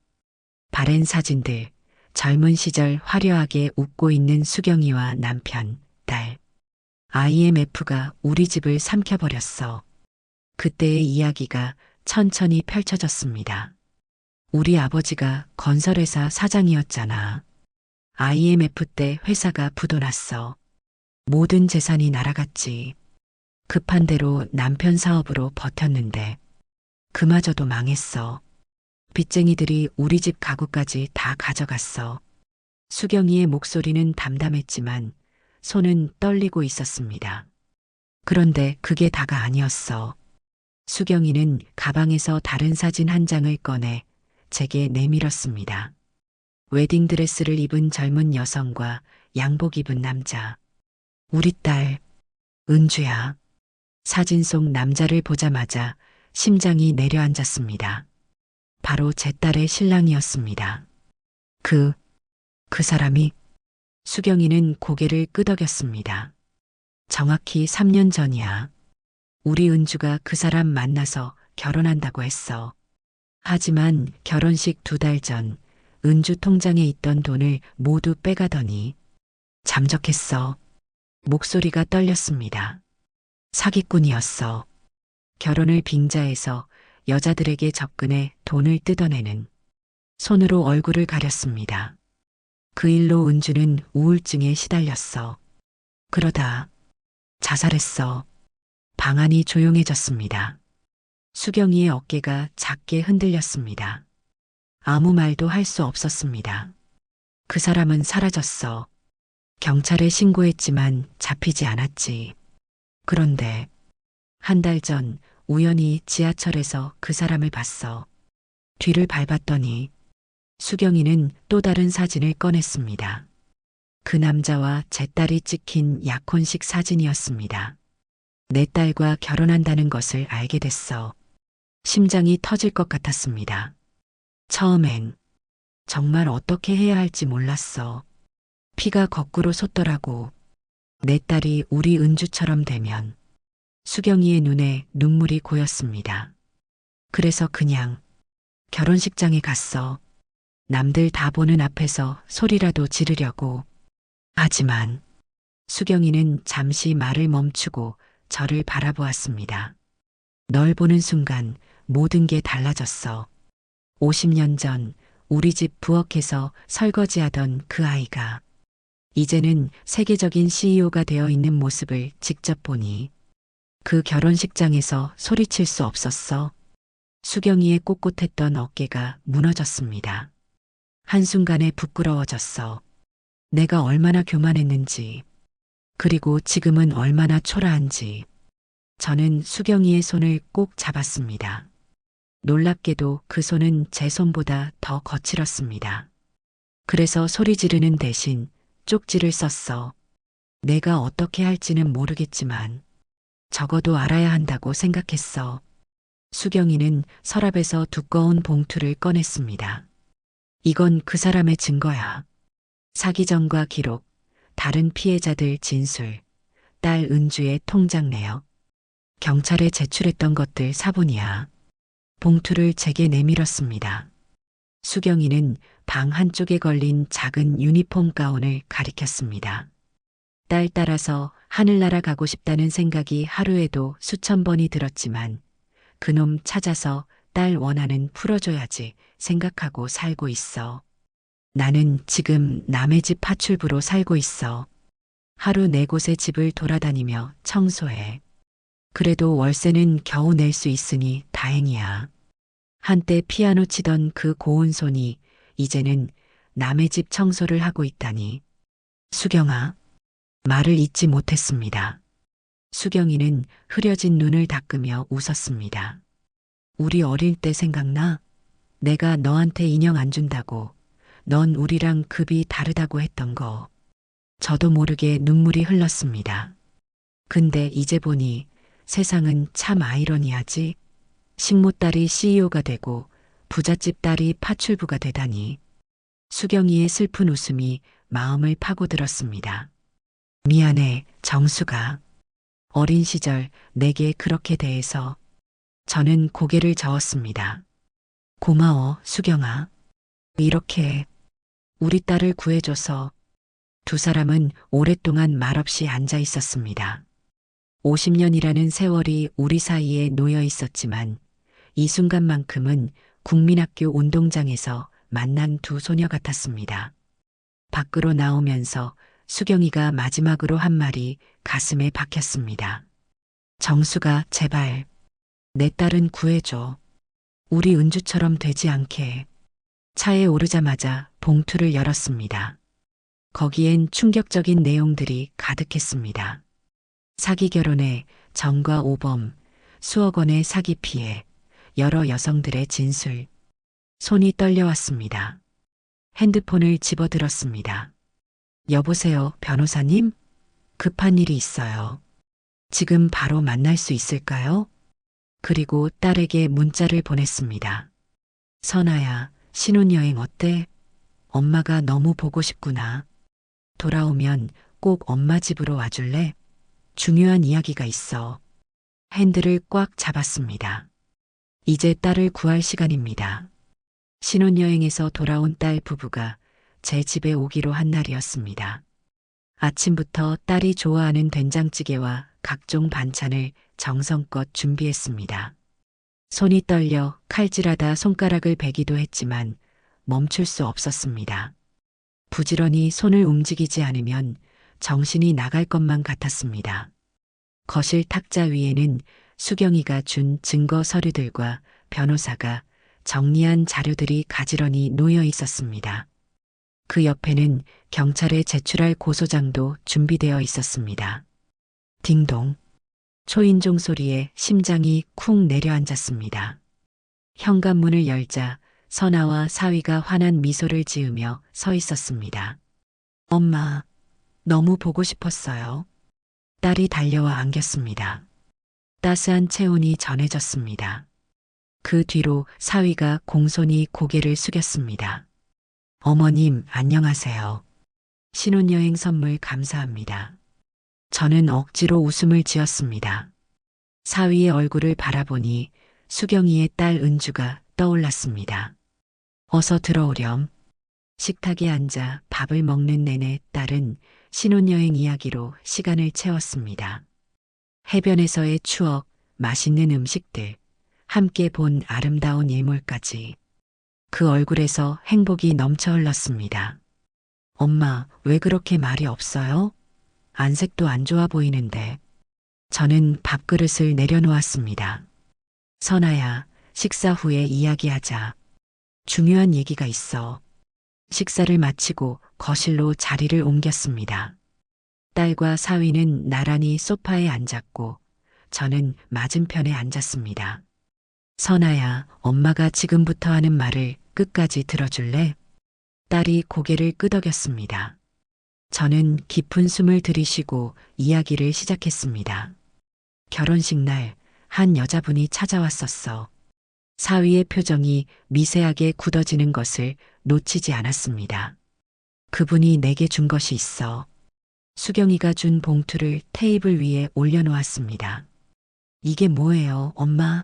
바랜 사진들, 젊은 시절 화려하게 웃고 있는 수경이와 남편, 딸. IMF가 우리 집을 삼켜버렸어. 그때의 이야기가 천천히 펼쳐졌습니다. 우리 아버지가 건설회사 사장이었잖아. IMF 때 회사가 부도났어. 모든 재산이 날아갔지. 급한 대로 남편 사업으로 버텼는데 그마저도 망했어. 빚쟁이들이 우리 집 가구까지 다 가져갔어. 수경이의 목소리는 담담했지만 손은 떨리고 있었습니다. 그런데 그게 다가 아니었어. 수경이는 가방에서 다른 사진 한 장을 꺼내 제게 내밀었습니다. 웨딩드레스를 입은 젊은 여성과 양복 입은 남자. 우리 딸, 은주야. 사진 속 남자를 보자마자 심장이 내려앉았습니다. 바로 제 딸의 신랑이었습니다. 그 사람이. 수경이는 고개를 끄덕였습니다. 정확히 3년 전이야. 우리 은주가 그 사람 만나서 결혼한다고 했어. 하지만 결혼식 2달 전 은주 통장에 있던 돈을 모두 빼가더니 잠적했어. 목소리가 떨렸습니다. 사기꾼이었어. 결혼을 빙자해서 여자들에게 접근해 돈을 뜯어내는. 손으로 얼굴을 가렸습니다. 그 일로 은주는 우울증에 시달렸어. 그러다 자살했어. 방안이 조용해졌습니다. 수경이의 어깨가 작게 흔들렸습니다. 아무 말도 할 수 없었습니다. 그 사람은 사라졌어. 경찰에 신고했지만 잡히지 않았지. 그런데 한 달 전 우연히 지하철에서 그 사람을 봤어. 뒤를 밟았더니 수경이는 또 다른 사진을 꺼냈습니다. 그 남자와 제 딸이 찍힌 약혼식 사진이었습니다. 내 딸과 결혼한다는 것을 알게 됐어. 심장이 터질 것 같았습니다. 처음엔 정말 어떻게 해야 할지 몰랐어. 피가 거꾸로 솟더라고. 내 딸이 우리 은주처럼 되면. 수경이의 눈에 눈물이 고였습니다. 그래서 그냥 결혼식장에 갔어. 남들 다 보는 앞에서 소리라도 지르려고. 하지만 수경이는 잠시 말을 멈추고 저를 바라보았습니다. 널 보는 순간 모든 게 달라졌어. 50년 전 우리 집 부엌에서 설거지하던 그 아이가 이제는 세계적인 CEO가 되어 있는 모습을 직접 보니 그 결혼식장에서 소리칠 수 없었어. 수경이의 꼿꼿했던 어깨가 무너졌습니다. 한순간에 부끄러워졌어. 내가 얼마나 교만했는지, 그리고 지금은 얼마나 초라한지. 저는 수경이의 손을 꼭 잡았습니다. 놀랍게도 그 손은 제 손보다 더 거칠었습니다. 그래서 소리 지르는 대신 쪽지를 썼어. 내가 어떻게 할지는 모르겠지만 적어도 알아야 한다고 생각했어. 수경이는 서랍에서 두꺼운 봉투를 꺼냈습니다. 이건 그 사람의 증거야. 사기 전과 기록, 다른 피해자들 진술, 딸 은주의 통장 내역, 경찰에 제출했던 것들 사본이야. 봉투를 제게 내밀었습니다. 수경이는 방 한쪽에 걸린 작은 유니폼 가운을 가리켰습니다. 딸 따라서 하늘나라 가고 싶다는 생각이 하루에도 수천 번이 들었지만 그놈 찾아서 딸 원하는 풀어줘야지 생각하고 살고 있어. 나는 지금 남의 집 파출부로 살고 있어. 하루 4곳의 집을 돌아다니며 청소해. 그래도 월세는 겨우 낼 수 있으니 다행이야. 한때 피아노 치던 그 고운 손이 이제는 남의 집 청소를 하고 있다니. 수경아, 말을 잇지 못했습니다. 수경이는 흐려진 눈을 닦으며 웃었습니다. 우리 어릴 때 생각나? 내가 너한테 인형 안 준다고, 넌 우리랑 급이 다르다고 했던 거. 저도 모르게 눈물이 흘렀습니다. 근데 이제 보니 세상은 참 아이러니하지. 식모딸이 CEO가 되고 부잣집 딸이 파출부가 되다니. 수경이의 슬픈 웃음이 마음을 파고들었습니다. 미안해, 정수가. 어린 시절 내게 그렇게 대해서. 저는 고개를 저었습니다. 고마워, 수경아. 이렇게 우리 딸을 구해줘서. 두 사람은 오랫동안 말없이 앉아 있었습니다. 50년이라는 세월이 우리 사이에 놓여 있었지만 이 순간만큼은 국민학교 운동장에서 만난 두 소녀 같았습니다. 밖으로 나오면서 수경이가 마지막으로 한 말이 가슴에 박혔습니다. 정수가 제발 내 딸은 구해줘. 우리 은주처럼 되지 않게. 차에 오르자마자 봉투를 열었습니다. 거기엔 충격적인 내용들이 가득했습니다. 사기 결혼에 전과 오범, 수억 원의 사기 피해, 여러 여성들의 진술. 손이 떨려왔습니다. 핸드폰을 집어들었습니다. 여보세요, 변호사님? 급한 일이 있어요. 지금 바로 만날 수 있을까요? 그리고 딸에게 문자를 보냈습니다. 선아야, 신혼여행 어때? 엄마가 너무 보고 싶구나. 돌아오면 꼭 엄마 집으로 와줄래? 중요한 이야기가 있어. 핸들을 꽉 잡았습니다. 이제 딸을 구할 시간입니다. 신혼여행에서 돌아온 딸 부부가 제 집에 오기로 한 날이었습니다. 아침부터 딸이 좋아하는 된장찌개와 각종 반찬을 정성껏 준비했습니다. 손이 떨려 칼질하다 손가락을 베기도 했지만 멈출 수 없었습니다. 부지런히 손을 움직이지 않으면 정신이 나갈 것만 같았습니다. 거실 탁자 위에는 수경이가 준 증거 서류들과 변호사가 정리한 자료들이 가지런히 놓여 있었습니다. 그 옆에는 경찰에 제출할 고소장도 준비되어 있었습니다. 딩동. 초인종 소리에 심장이 쿵 내려앉았습니다. 현관문을 열자 선아와 사위가 환한 미소를 지으며 서 있었습니다. 엄마, 너무 보고 싶었어요. 딸이 달려와 안겼습니다. 따스한 체온이 전해졌습니다. 그 뒤로 사위가 공손히 고개를 숙였습니다. 어머님, 안녕하세요. 신혼여행 선물 감사합니다. 저는 억지로 웃음을 지었습니다. 사위의 얼굴을 바라보니 수경이의 딸 은주가 떠올랐습니다. 어서 들어오렴. 식탁에 앉아 밥을 먹는 내내 딸은 신혼여행 이야기로 시간을 채웠습니다. 해변에서의 추억, 맛있는 음식들, 함께 본 아름다운 예물까지. 그 얼굴에서 행복이 넘쳐 흘렀습니다. 엄마, 왜 그렇게 말이 없어요? 안색도 안 좋아 보이는데. 저는 밥그릇을 내려놓았습니다. 선아야, 식사 후에 이야기하자. 중요한 얘기가 있어. 식사를 마치고 거실로 자리를 옮겼습니다. 딸과 사위는 나란히 소파에 앉았고 저는 맞은편에 앉았습니다. 선아야, 엄마가 지금부터 하는 말을 끝까지 들어줄래? 딸이 고개를 끄덕였습니다. 저는 깊은 숨을 들이쉬고 이야기를 시작했습니다. 결혼식 날 한 여자분이 찾아왔었어. 사위의 표정이 미세하게 굳어지는 것을 놓치지 않았습니다. 그분이 내게 준 것이 있어. 수경이가 준 봉투를 테이블 위에 올려놓았습니다. 이게 뭐예요, 엄마?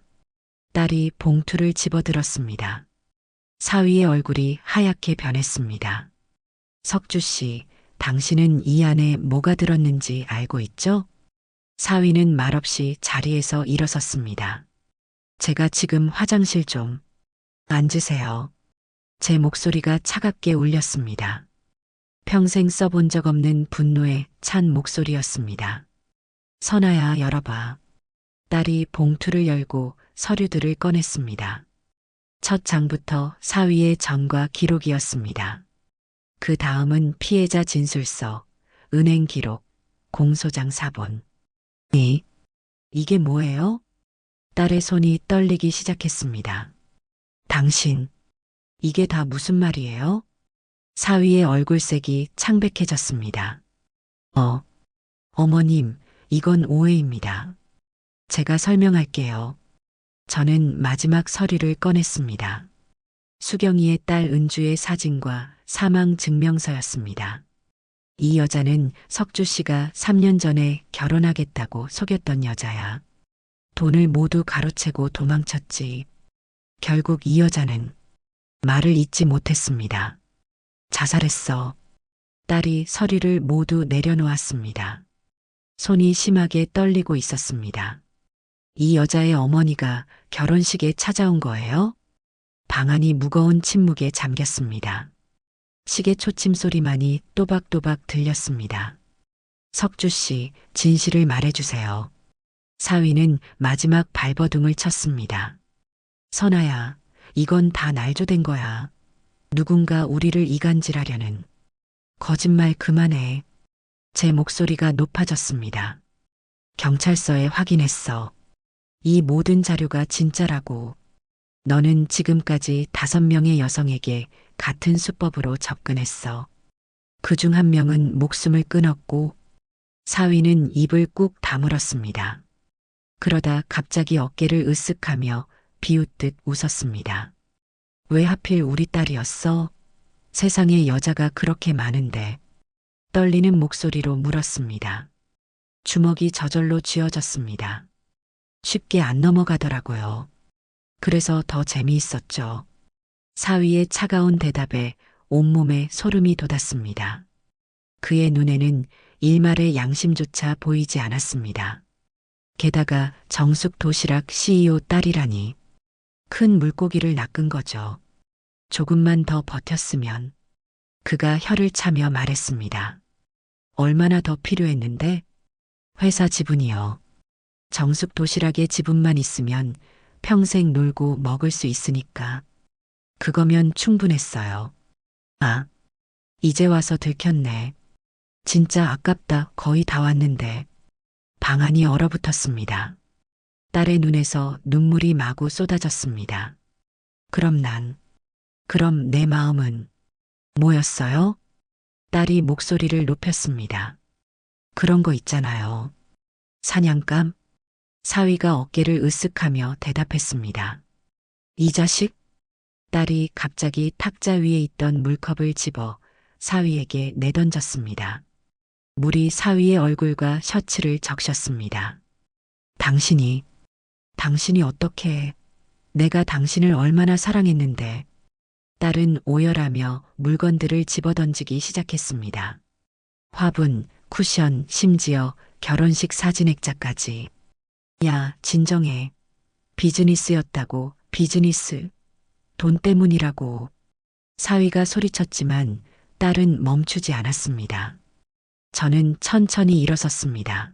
딸이 봉투를 집어들었습니다. 사위의 얼굴이 하얗게 변했습니다. 석주 씨, 당신은 이 안에 뭐가 들었는지 알고 있죠? 사위는 말없이 자리에서 일어섰습니다. 제가 지금 화장실 좀. 앉으세요. 제 목소리가 차갑게 울렸습니다. 평생 써본 적 없는 분노에 찬 목소리였습니다. 선아야, 열어봐. 딸이 봉투를 열고 서류들을 꺼냈습니다. 첫 장부터 사위의 전과 기록이었습니다. 그 다음은 피해자 진술서, 은행 기록, 공소장 사본. 이게 뭐예요? 딸의 손이 떨리기 시작했습니다. 당신, 이게 다 무슨 말이에요? 사위의 얼굴색이 창백해졌습니다. 어머님, 이건 오해입니다. 제가 설명할게요. 저는 마지막 서류를 꺼냈습니다. 수경이의 딸 은주의 사진과 사망 증명서였습니다. 이 여자는 석주 씨가 3년 전에 결혼하겠다고 속였던 여자야. 돈을 모두 가로채고 도망쳤지. 결국 이 여자는 말을 잇지 못했습니다. 자살했어. 딸이 서류를 모두 내려놓았습니다. 손이 심하게 떨리고 있었습니다. 이 여자의 어머니가 결혼식에 찾아온 거예요? 방 안이 무거운 침묵에 잠겼습니다. 시계 초침 소리만이 또박또박 들렸습니다. 석주 씨, 진실을 말해주세요. 사위는 마지막 발버둥을 쳤습니다. 선아야, 이건 다 날조된 거야. 누군가 우리를 이간질하려는. 거짓말 그만해. 제 목소리가 높아졌습니다. 경찰서에 확인했어. 이 모든 자료가 진짜라고. 너는 지금까지 5명의 여성에게 같은 수법으로 접근했어. 그중 한 명은 목숨을 끊었고 사위는 입을 꾹 다물었습니다. 그러다 갑자기 어깨를 으쓱하며 비웃듯 웃었습니다. 왜 하필 우리 딸이었어? 세상에 여자가 그렇게 많은데. 떨리는 목소리로 물었습니다. 주먹이 저절로 쥐어졌습니다. 쉽게 안 넘어가더라고요. 그래서 더 재미있었죠. 사위의 차가운 대답에 온몸에 소름이 돋았습니다. 그의 눈에는 일말의 양심조차 보이지 않았습니다. 게다가 정숙 도시락 CEO 딸이라니. 큰 물고기를 낚은 거죠. 조금만 더 버텼으면. 그가 혀를 차며 말했습니다. 얼마나 더 필요했는데? 회사 지분이요. 정숙 도시락에 지분만 있으면 평생 놀고 먹을 수 있으니까. 그거면 충분했어요. 아, 이제 와서 들켰네. 진짜 아깝다. 거의 다 왔는데. 방안이 얼어붙었습니다. 딸의 눈에서 눈물이 마구 쏟아졌습니다. 그럼 내 마음은 뭐였어요? 딸이 목소리를 높였습니다. 그런 거 있잖아요. 사냥감? 사위가 어깨를 으쓱하며 대답했습니다. 이 자식? 딸이 갑자기 탁자 위에 있던 물컵을 집어 사위에게 내던졌습니다. 물이 사위의 얼굴과 셔츠를 적셨습니다. 당신이 어떻게 해? 내가 당신을 얼마나 사랑했는데. 딸은 오열하며 물건들을 집어던지기 시작했습니다. 화분, 쿠션, 심지어 결혼식 사진액자까지. 야, 진정해. 비즈니스였다고, 비즈니스. 돈 때문이라고. 사위가 소리쳤지만 딸은 멈추지 않았습니다. 저는 천천히 일어섰습니다.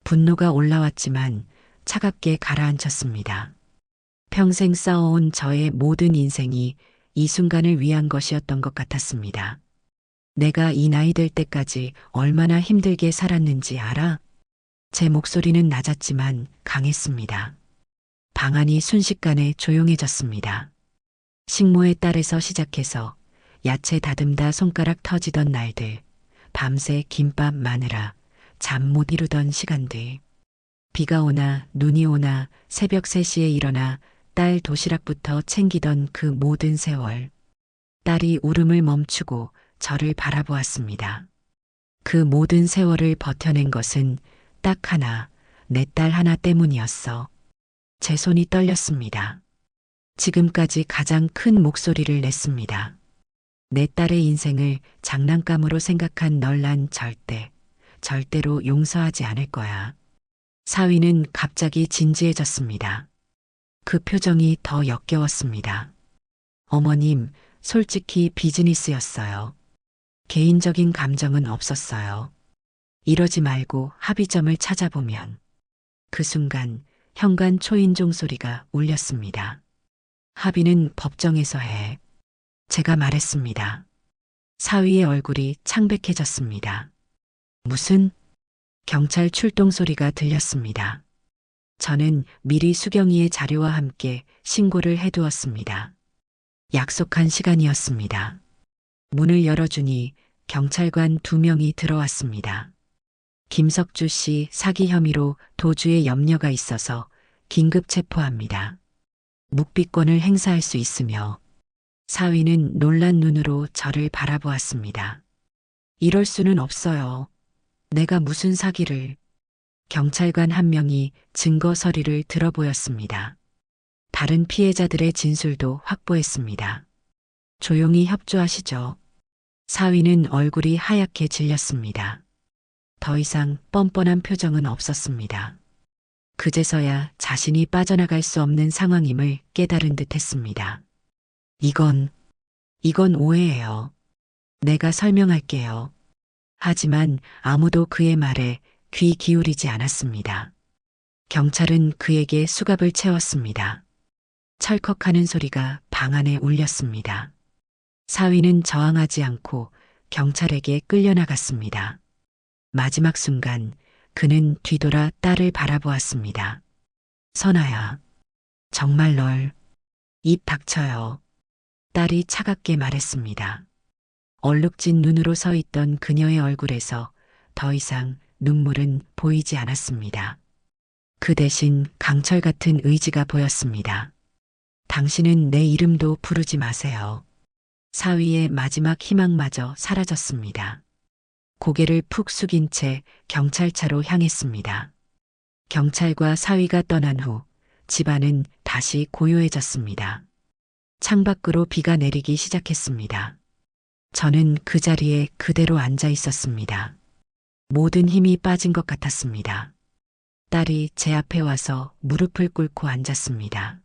분노가 올라왔지만 차갑게 가라앉혔습니다. 평생 쌓아온 저의 모든 인생이 이 순간을 위한 것이었던 것 같았습니다. 내가 이 나이 될 때까지 얼마나 힘들게 살았는지 알아? 제 목소리는 낮았지만 강했습니다. 방안이 순식간에 조용해졌습니다. 식모의 딸에서 시작해서 야채 다듬다 손가락 터지던 날들, 밤새 김밥 마느라 잠 못 이루던 시간들, 비가 오나 눈이 오나 새벽 3시에 일어나 딸 도시락부터 챙기던 그 모든 세월. 딸이 울음을 멈추고 저를 바라보았습니다. 그 모든 세월을 버텨낸 것은 딱 하나, 내 딸 하나 때문이었어. 제 손이 떨렸습니다. 지금까지 가장 큰 목소리를 냈습니다. 내 딸의 인생을 장난감으로 생각한 널 난 절대로 용서하지 않을 거야. 사위는 갑자기 진지해졌습니다. 그 표정이 더 역겨웠습니다. 어머님, 솔직히 비즈니스였어요. 개인적인 감정은 없었어요. 이러지 말고 합의점을 찾아보면. 그 순간 현관 초인종 소리가 울렸습니다. 합의는 법정에서 해. 제가 말했습니다. 사위의 얼굴이 창백해졌습니다. 무슨? 경찰 출동 소리가 들렸습니다. 저는 미리 수경이의 자료와 함께 신고를 해두었습니다. 약속한 시간이었습니다. 문을 열어주니 경찰관 2명이 들어왔습니다. 김석주 씨 사기 혐의로 도주에 염려가 있어서 긴급 체포합니다. 묵비권을 행사할 수 있으며. 사위는 놀란 눈으로 저를 바라보았습니다. 이럴 수는 없어요. 내가 무슨 사기를. 경찰관 1명이 증거 서류를 들어보였습니다. 다른 피해자들의 진술도 확보했습니다. 조용히 협조하시죠. 사위는 얼굴이 하얗게 질렸습니다. 더 이상 뻔뻔한 표정은 없었습니다. 그제서야 자신이 빠져나갈 수 없는 상황임을 깨달은 듯 했습니다. 이건 오해예요. 내가 설명할게요. 하지만 아무도 그의 말에 귀 기울이지 않았습니다. 경찰은 그에게 수갑을 채웠습니다. 철컥하는 소리가 방 안에 울렸습니다. 사위는 저항하지 않고 경찰에게 끌려나갔습니다. 마지막 순간 그는 뒤돌아 딸을 바라보았습니다. 선아야, 정말 널. 입 닥쳐요. 딸이 차갑게 말했습니다. 얼룩진 눈으로 서 있던 그녀의 얼굴에서 더 이상 눈물은 보이지 않았습니다. 그 대신 강철 같은 의지가 보였습니다. 당신은 내 이름도 부르지 마세요. 사위의 마지막 희망마저 사라졌습니다. 고개를 푹 숙인 채 경찰차로 향했습니다. 경찰과 사위가 떠난 후 집안은 다시 고요해졌습니다. 창밖으로 비가 내리기 시작했습니다. 저는 그 자리에 그대로 앉아 있었습니다. 모든 힘이 빠진 것 같았습니다. 딸이 제 앞에 와서 무릎을 꿇고 앉았습니다.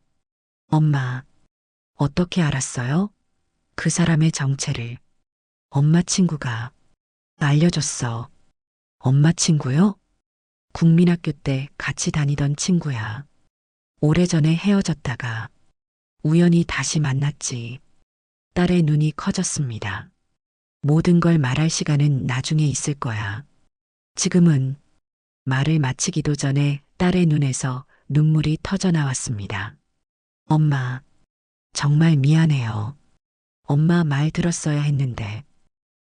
엄마, 어떻게 알았어요? 그 사람의 정체를. 엄마 친구가 알려줬어. 엄마 친구요? 국민학교 때 같이 다니던 친구야. 오래전에 헤어졌다가 우연히 다시 만났지. 딸의 눈이 커졌습니다. 모든 걸 말할 시간은 나중에 있을 거야. 지금은 말을 마치기도 전에 딸의 눈에서 눈물이 터져 나왔습니다. 엄마, 정말 미안해요. 엄마 말 들었어야 했는데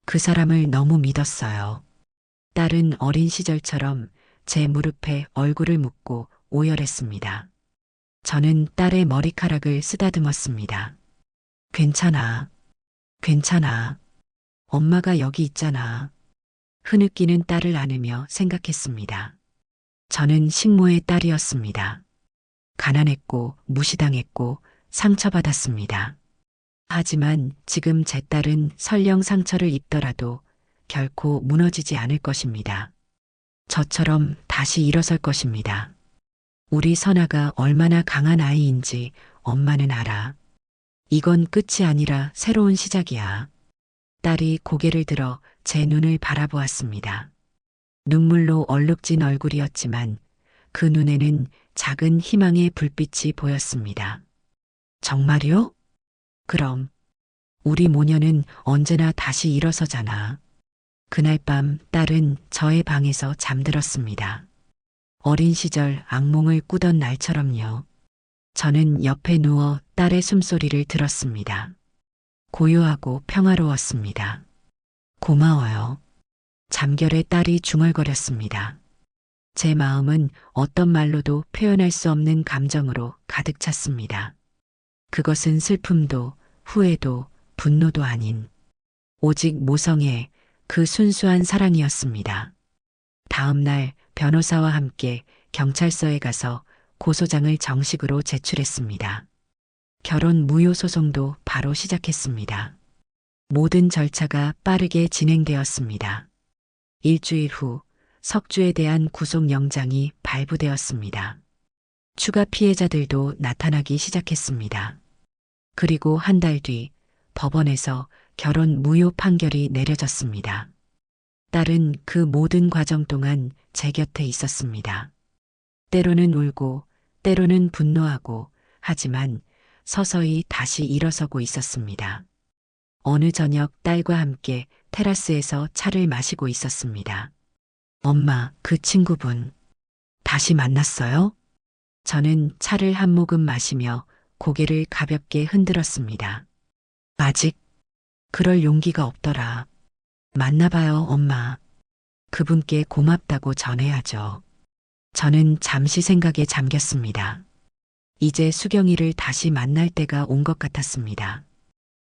그 사람을 너무 믿었어요. 딸은 어린 시절처럼 제 무릎에 얼굴을 묻고 오열했습니다. 저는 딸의 머리카락을 쓰다듬었습니다. 괜찮아. 괜찮아. 엄마가 여기 있잖아. 흐느끼는 딸을 안으며 생각했습니다. 저는 식모의 딸이었습니다. 가난했고 무시당했고 상처받았습니다. 하지만 지금 제 딸은 설령 상처를 입더라도 결코 무너지지 않을 것입니다. 저처럼 다시 일어설 것입니다. 우리 선아가 얼마나 강한 아이인지 엄마는 알아. 이건 끝이 아니라 새로운 시작이야. 딸이 고개를 들어 제 눈을 바라보았습니다. 눈물로 얼룩진 얼굴이었지만 그 눈에는 작은 희망의 불빛이 보였습니다. 정말요? 그럼 우리 모녀는 언제나 다시 일어서잖아. 그날 밤 딸은 저의 방에서 잠들었습니다. 어린 시절 악몽을 꾸던 날처럼요. 저는 옆에 누워 딸의 숨소리를 들었습니다. 고요하고 평화로웠습니다. 고마워요. 잠결에 딸이 중얼거렸습니다. 제 마음은 어떤 말로도 표현할 수 없는 감정으로 가득 찼습니다. 그것은 슬픔도 후회도 분노도 아닌 오직 모성의 그 순수한 사랑이었습니다. 다음 날 변호사와 함께 경찰서에 가서 고소장을 정식으로 제출했습니다. 결혼 무효 소송도 바로 시작했습니다. 모든 절차가 빠르게 진행되었습니다. 일주일 후 석주에 대한 구속영장이 발부되었습니다. 추가 피해자들도 나타나기 시작했습니다. 그리고 한 달 뒤 법원에서 결혼 무효 판결이 내려졌습니다. 딸은 그 모든 과정 동안 제 곁에 있었습니다. 때로는 울고 때로는 분노하고 하지만 서서히 다시 일어서고 있었습니다. 어느 저녁 딸과 함께 테라스에서 차를 마시고 있었습니다. 엄마, 그 친구분 다시 만났어요? 저는 차를 한 모금 마시며 고개를 가볍게 흔들었습니다. 아직 그럴 용기가 없더라. 만나봐요, 엄마. 그분께 고맙다고 전해야죠. 저는 잠시 생각에 잠겼습니다. 이제 수경이를 다시 만날 때가 온 것 같았습니다.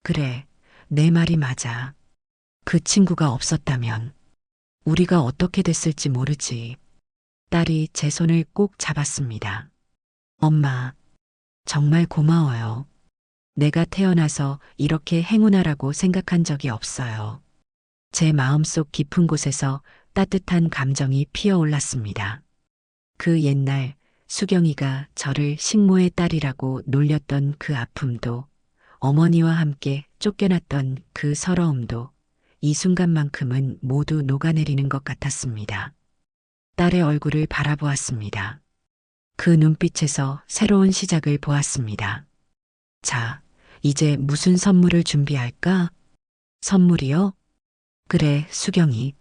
그래, 내 말이 맞아. 그 친구가 없었다면 우리가 어떻게 됐을지 모르지. 딸이 제 손을 꼭 잡았습니다. 엄마, 정말 고마워요. 내가 태어나서 이렇게 행운아라고 생각한 적이 없어요. 제 마음속 깊은 곳에서 따뜻한 감정이 피어올랐습니다. 그 옛날 수경이가 저를 식모의 딸이라고 놀렸던 그 아픔도 어머니와 함께 쫓겨났던 그 서러움도 이 순간만큼은 모두 녹아내리는 것 같았습니다. 딸의 얼굴을 바라보았습니다. 그 눈빛에서 새로운 시작을 보았습니다. 자, 이제 무슨 선물을 준비할까? 선물이요? 그래, 수경이.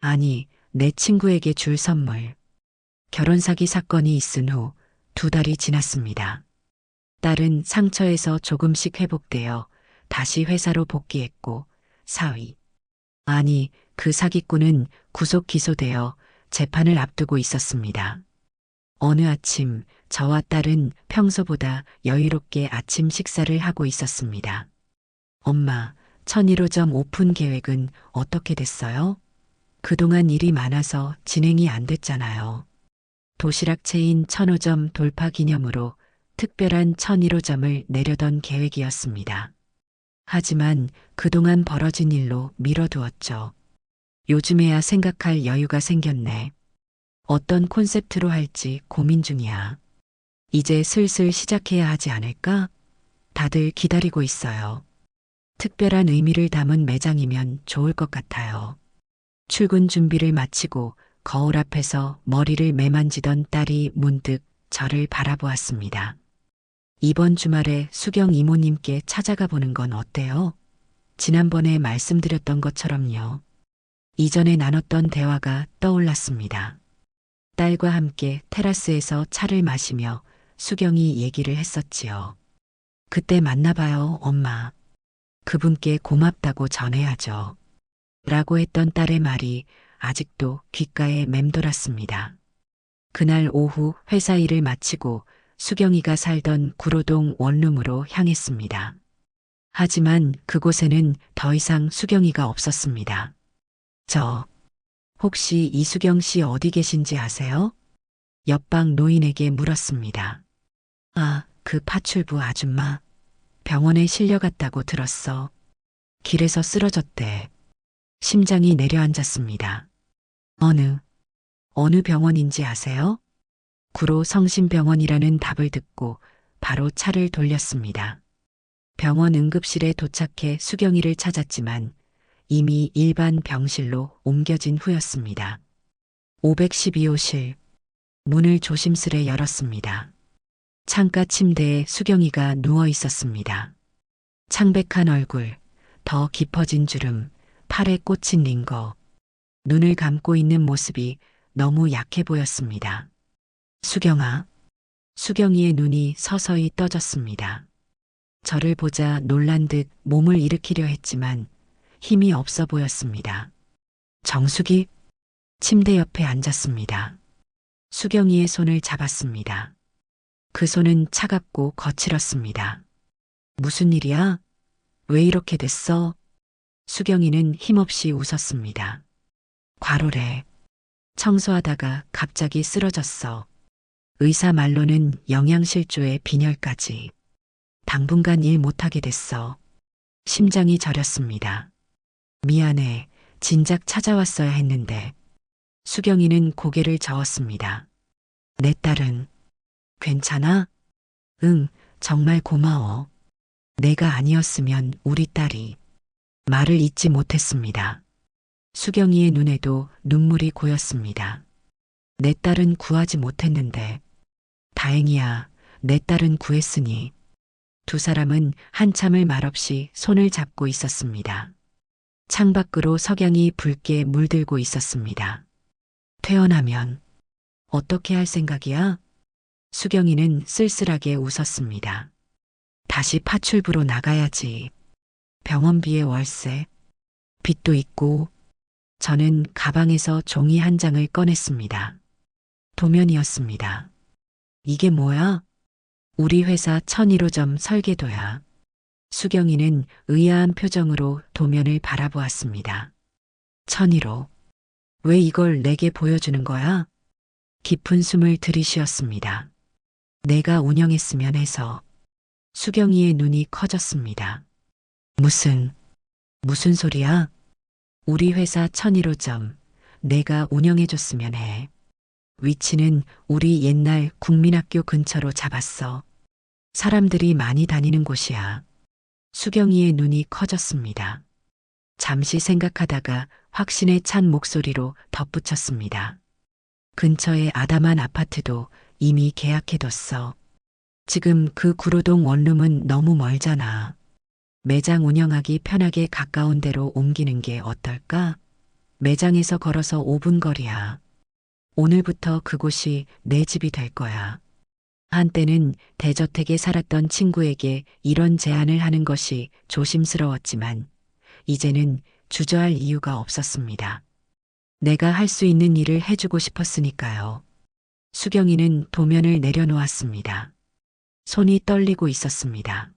아니, 내 친구에게 줄 선물. 결혼 사기 사건이 있은 후 2달이 지났습니다. 딸은 상처에서 조금씩 회복되어 다시 회사로 복귀했고 사위. 아니, 그 사기꾼은 구속 기소되어 재판을 앞두고 있었습니다. 어느 아침 저와 딸은 평소보다 여유롭게 아침 식사를 하고 있었습니다. 엄마, 1001호점 오픈 계획은 어떻게 됐어요? 그동안 일이 많아서 진행이 안 됐잖아요. 도시락 체인 1005점 돌파 기념으로 특별한 1001호점을 내려던 계획이었습니다. 하지만 그동안 벌어진 일로 미뤄두었죠. 요즘에야 생각할 여유가 생겼네. 어떤 콘셉트로 할지 고민 중이야. 이제 슬슬 시작해야 하지 않을까? 다들 기다리고 있어요. 특별한 의미를 담은 매장이면 좋을 것 같아요. 출근 준비를 마치고 거울 앞에서 머리를 매만지던 딸이 문득 저를 바라보았습니다. 이번 주말에 수경 이모님께 찾아가 보는 건 어때요? 지난번에 말씀드렸던 것처럼요. 이전에 나눴던 대화가 떠올랐습니다. 딸과 함께 테라스에서 차를 마시며 수경이 얘기를 했었지요. 그때 만나봐요, 엄마. 그분께 고맙다고 전해야죠. 라고 했던 딸의 말이 아직도 귓가에 맴돌았습니다. 그날 오후 회사 일을 마치고 수경이가 살던 구로동 원룸으로 향했습니다. 하지만 그곳에는 더 이상 수경이가 없었습니다. 혹시 이수경 씨 어디 계신지 아세요? 옆방 노인에게 물었습니다. 아, 그 파출부 아줌마. 병원에 실려갔다고 들었어. 길에서 쓰러졌대. 심장이 내려앉았습니다. 어느 병원인지 아세요? 구로 성심병원이라는 답을 듣고 바로 차를 돌렸습니다. 병원 응급실에 도착해 수경이를 찾았지만 이미 일반 병실로 옮겨진 후였습니다. 512호실. 문을 조심스레 열었습니다. 창가 침대에 수경이가 누워 있었습니다. 창백한 얼굴, 더 깊어진 주름, 팔에 꽂힌 링거, 눈을 감고 있는 모습이 너무 약해 보였습니다. 수경아. 수경이의 눈이 서서히 떠졌습니다. 저를 보자 놀란 듯 몸을 일으키려 했지만 힘이 없어 보였습니다. 정숙이 침대 옆에 앉았습니다. 수경이의 손을 잡았습니다. 그 손은 차갑고 거칠었습니다. 무슨 일이야? 왜 이렇게 됐어? 수경이는 힘없이 웃었습니다. 과로래. 청소하다가 갑자기 쓰러졌어. 의사 말로는 영양실조에 빈혈까지. 당분간 일 못하게 됐어. 심장이 저렸습니다. 미안해. 진작 찾아왔어야 했는데. 수경이는 고개를 저었습니다. 내 딸은 괜찮아? 응, 정말 고마워. 내가 아니었으면 우리 딸이. 말을 잇지 못했습니다. 수경이의 눈에도 눈물이 고였습니다. 내 딸은 구하지 못했는데. 다행이야. 내 딸은 구했으니. 두 사람은 한참을 말없이 손을 잡고 있었습니다. 창밖으로 석양이 붉게 물들고 있었습니다. 퇴원하면 어떻게 할 생각이야? 수경이는 쓸쓸하게 웃었습니다. 다시 파출부로 나가야지. 병원비에 월세, 빚도 있고. 저는 가방에서 종이 한 장을 꺼냈습니다. 도면이었습니다. 이게 뭐야? 우리 회사 1001호점 설계도야. 수경이는 의아한 표정으로 도면을 바라보았습니다. 1001호. 왜 이걸 내게 보여주는 거야? 깊은 숨을 들이쉬었습니다. 내가 운영했으면 해서. 수경이의 눈이 커졌습니다. 무슨 소리야? 우리 회사 1001호점 내가 운영해줬으면 해. 위치는 우리 옛날 국민학교 근처로 잡았어. 사람들이 많이 다니는 곳이야. 수경이의 눈이 커졌습니다. 잠시 생각하다가 확신에 찬 목소리로 덧붙였습니다. 근처의 아담한 아파트도 이미 계약해뒀어. 지금 그 구로동 원룸은 너무 멀잖아. 매장 운영하기 편하게 가까운 데로 옮기는 게 어떨까? 매장에서 걸어서 5분 거리야. 오늘부터 그곳이 내 집이 될 거야. 한때는 대저택에 살았던 친구에게 이런 제안을 하는 것이 조심스러웠지만 이제는 주저할 이유가 없었습니다. 내가 할 수 있는 일을 해주고 싶었으니까요. 수경이는 도면을 내려놓았습니다. 손이 떨리고 있었습니다.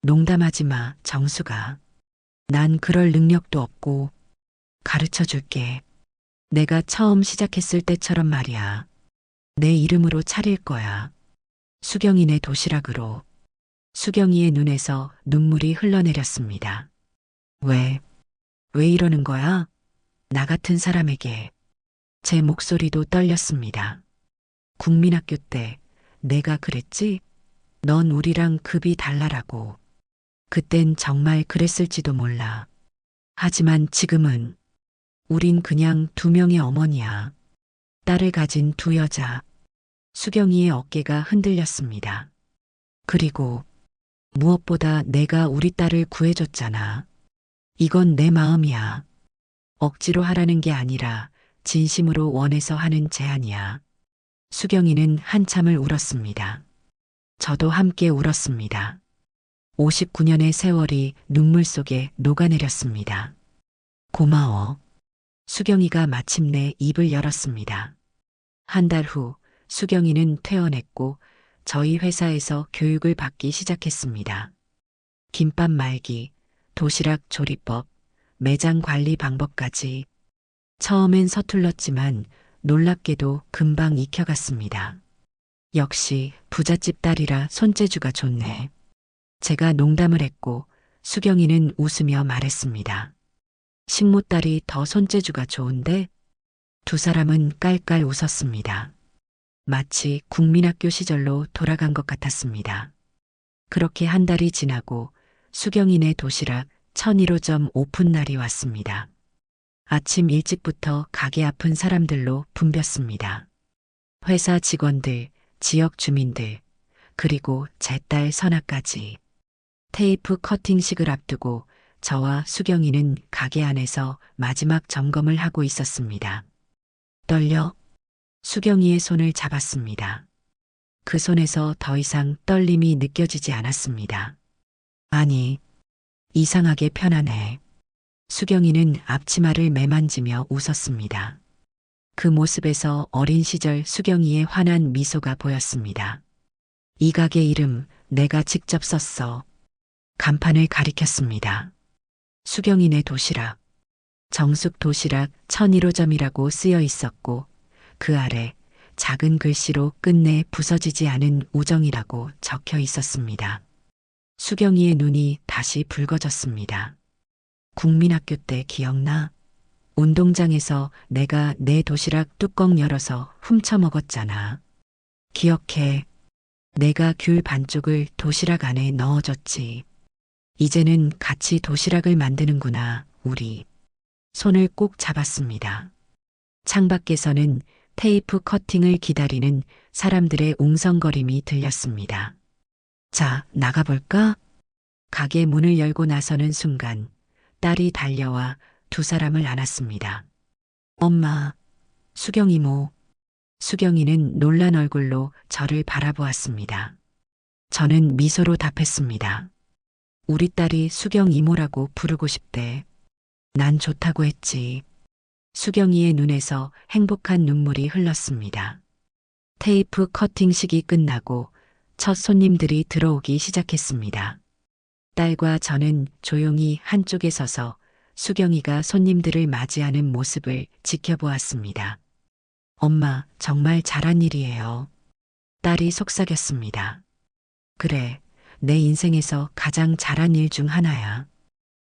농담하지 마, 정수가. 난 그럴 능력도 없고. 가르쳐 줄게. 내가 처음 시작했을 때처럼 말이야. 내 이름으로 차릴 거야. 수경이네 도시락으로. 수경이의 눈에서 눈물이 흘러내렸습니다. 왜 이러는 거야? 나 같은 사람에게. 제 목소리도 떨렸습니다. 국민학교 때 내가 그랬지? 넌 우리랑 급이 달라라고. 그땐 정말 그랬을지도 몰라. 하지만 지금은 우린 그냥 두 명의 어머니야. 딸을 가진 두 여자. 수경이의 어깨가 흔들렸습니다. 그리고 무엇보다 내가 우리 딸을 구해줬잖아. 이건 내 마음이야. 억지로 하라는 게 아니라 진심으로 원해서 하는 제안이야. 수경이는 한참을 울었습니다. 저도 함께 울었습니다. 59년의 세월이 눈물 속에 녹아내렸습니다. 고마워. 수경이가 마침내 입을 열었습니다. 한 달 후 수경이는 퇴원했고 저희 회사에서 교육을 받기 시작했습니다. 김밥 말기, 도시락 조리법, 매장 관리 방법까지. 처음엔 서툴렀지만 놀랍게도 금방 익혀갔습니다. 역시 부잣집 딸이라 손재주가 좋네. 제가 농담을 했고 수경이는 웃으며 말했습니다. 식모딸이 더 손재주가 좋은데? 두 사람은 깔깔 웃었습니다. 마치 국민학교 시절로 돌아간 것 같았습니다. 그렇게 한 달이 지나고 수경이네 도시락 1001호점 오픈 날이 왔습니다. 아침 일찍부터 가게 앞은 사람들로 붐볐습니다. 회사 직원들, 지역 주민들, 그리고 제 딸 선아까지. 테이프 커팅식을 앞두고 저와 수경이는 가게 안에서 마지막 점검을 하고 있었습니다. 떨려? 수경이의 손을 잡았습니다. 그 손에서 더 이상 떨림이 느껴지지 않았습니다. 아니, 이상하게 편안해. 수경이는 앞치마를 매만지며 웃었습니다. 그 모습에서 어린 시절 수경이의 환한 미소가 보였습니다. 이 가게 이름 내가 직접 썼어. 간판을 가리켰습니다. 수경이네 도시락. 정숙 도시락 1001호점이라고 쓰여 있었고 그 아래 작은 글씨로 끝내 부서지지 않은 우정이라고 적혀 있었습니다. 수경이의 눈이 다시 붉어졌습니다. 국민학교 때 기억나? 운동장에서 내가 내 도시락 뚜껑 열어서 훔쳐 먹었잖아. 기억해. 내가 귤 반쪽을 도시락 안에 넣어줬지. 이제는 같이 도시락을 만드는구나, 우리. 손을 꼭 잡았습니다. 창밖에서는 테이프 커팅을 기다리는 사람들의 웅성거림이 들렸습니다. 자, 나가볼까? 가게 문을 열고 나서는 순간 딸이 달려와 두 사람을 안았습니다. 엄마, 수경 이모. 수경이는 놀란 얼굴로 저를 바라보았습니다. 저는 미소로 답했습니다. 우리 딸이 수경 이모라고 부르고 싶대. 난 좋다고 했지. 수경이의 눈에서 행복한 눈물이 흘렀습니다. 테이프 커팅식이 끝나고 첫 손님들이 들어오기 시작했습니다. 딸과 저는 조용히 한쪽에 서서 수경이가 손님들을 맞이하는 모습을 지켜보았습니다. 엄마, 정말 잘한 일이에요. 딸이 속삭였습니다. 그래, 내 인생에서 가장 잘한 일 중 하나야.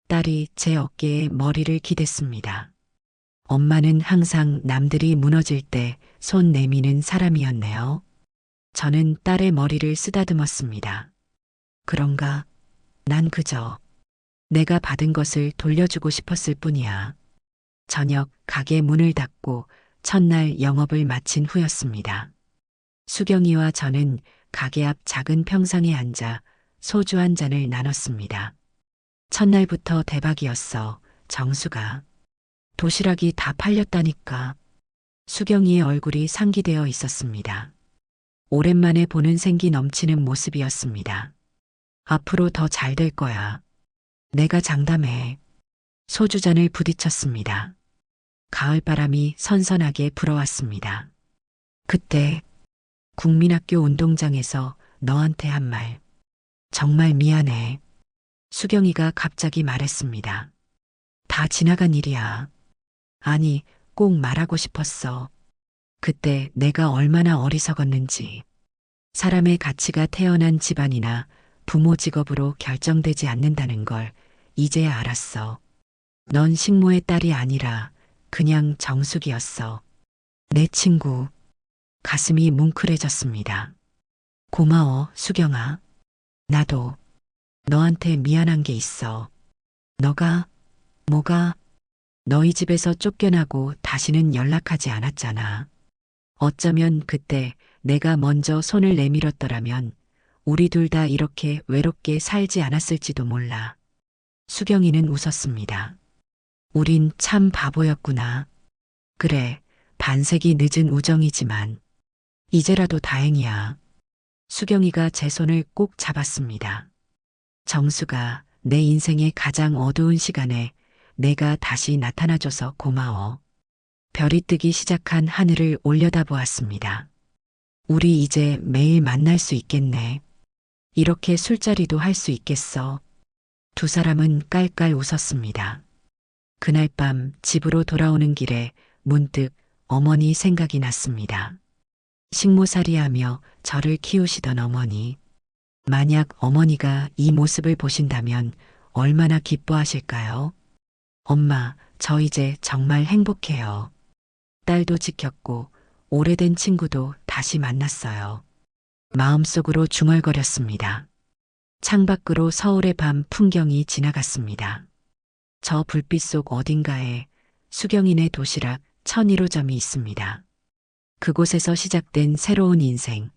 딸이 제 어깨에 머리를 기댔습니다. 엄마는 항상 남들이 무너질 때 손 내미는 사람이었네요. 저는 딸의 머리를 쓰다듬었습니다. 그런가? 난 그저 내가 받은 것을 돌려주고 싶었을 뿐이야. 저녁 가게 문을 닫고 첫날 영업을 마친 후였습니다. 수경이와 저는 가게 앞 작은 평상에 앉아 소주 한 잔을 나눴습니다. 첫날부터 대박이었어, 정수가. 도시락이 다 팔렸다니까. 수경이의 얼굴이 상기되어 있었습니다. 오랜만에 보는 생기 넘치는 모습이었습니다. 앞으로 더 잘 될 거야. 내가 장담해. 소주잔을 부딪혔습니다. 가을바람이 선선하게 불어왔습니다. 그때 국민학교 운동장에서 너한테 한 말. 정말 미안해. 수경이가 갑자기 말했습니다. 다 지나간 일이야. 아니, 꼭 말하고 싶었어. 그때 내가 얼마나 어리석었는지. 사람의 가치가 태어난 집안이나 부모 직업으로 결정되지 않는다는 걸 이제야 알았어. 넌 식모의 딸이 아니라 그냥 정숙이었어. 내 친구. 가슴이 뭉클해졌습니다. 고마워, 수경아. 나도. 너한테 미안한 게 있어. 너가, 뭐가, 너희 집에서 쫓겨나고 다시는 연락하지 않았잖아. 어쩌면 그때 내가 먼저 손을 내밀었더라면 우리 둘 다 이렇게 외롭게 살지 않았을지도 몰라. 수경이는 웃었습니다. 우린 참 바보였구나. 그래, 반세기 늦은 우정이지만 이제라도 다행이야. 수경이가 제 손을 꼭 잡았습니다. 정수가 내 인생의 가장 어두운 시간에 내가 다시 나타나줘서 고마워. 별이 뜨기 시작한 하늘을 올려다보았습니다. 우리 이제 매일 만날 수 있겠네. 이렇게 술자리도 할 수 있겠어. 두 사람은 깔깔 웃었습니다. 그날 밤 집으로 돌아오는 길에 문득 어머니 생각이 났습니다. 식모살이하며 저를 키우시던 어머니. 만약 어머니가 이 모습을 보신다면 얼마나 기뻐하실까요? 엄마, 저 이제 정말 행복해요. 딸도 지켰고 오래된 친구도 다시 만났어요. 마음속으로 중얼거렸습니다. 창밖으로 서울의 밤 풍경이 지나갔습니다. 저 불빛 속 어딘가에 수경이네 도시락 1001호점이 있습니다. 그곳에서 시작된 새로운 인생,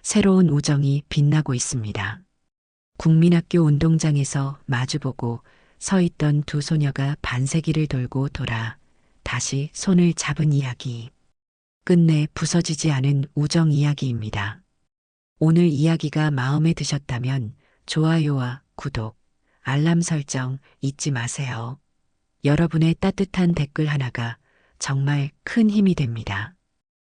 새로운 우정이 빛나고 있습니다. 국민학교 운동장에서 마주보고 서 있던 두 소녀가 반세기를 돌고 돌아 다시 손을 잡은 이야기. 끝내 부서지지 않은 우정 이야기입니다. 오늘 이야기가 마음에 드셨다면 좋아요와 구독, 알람 설정 잊지 마세요. 여러분의 따뜻한 댓글 하나가 정말 큰 힘이 됩니다.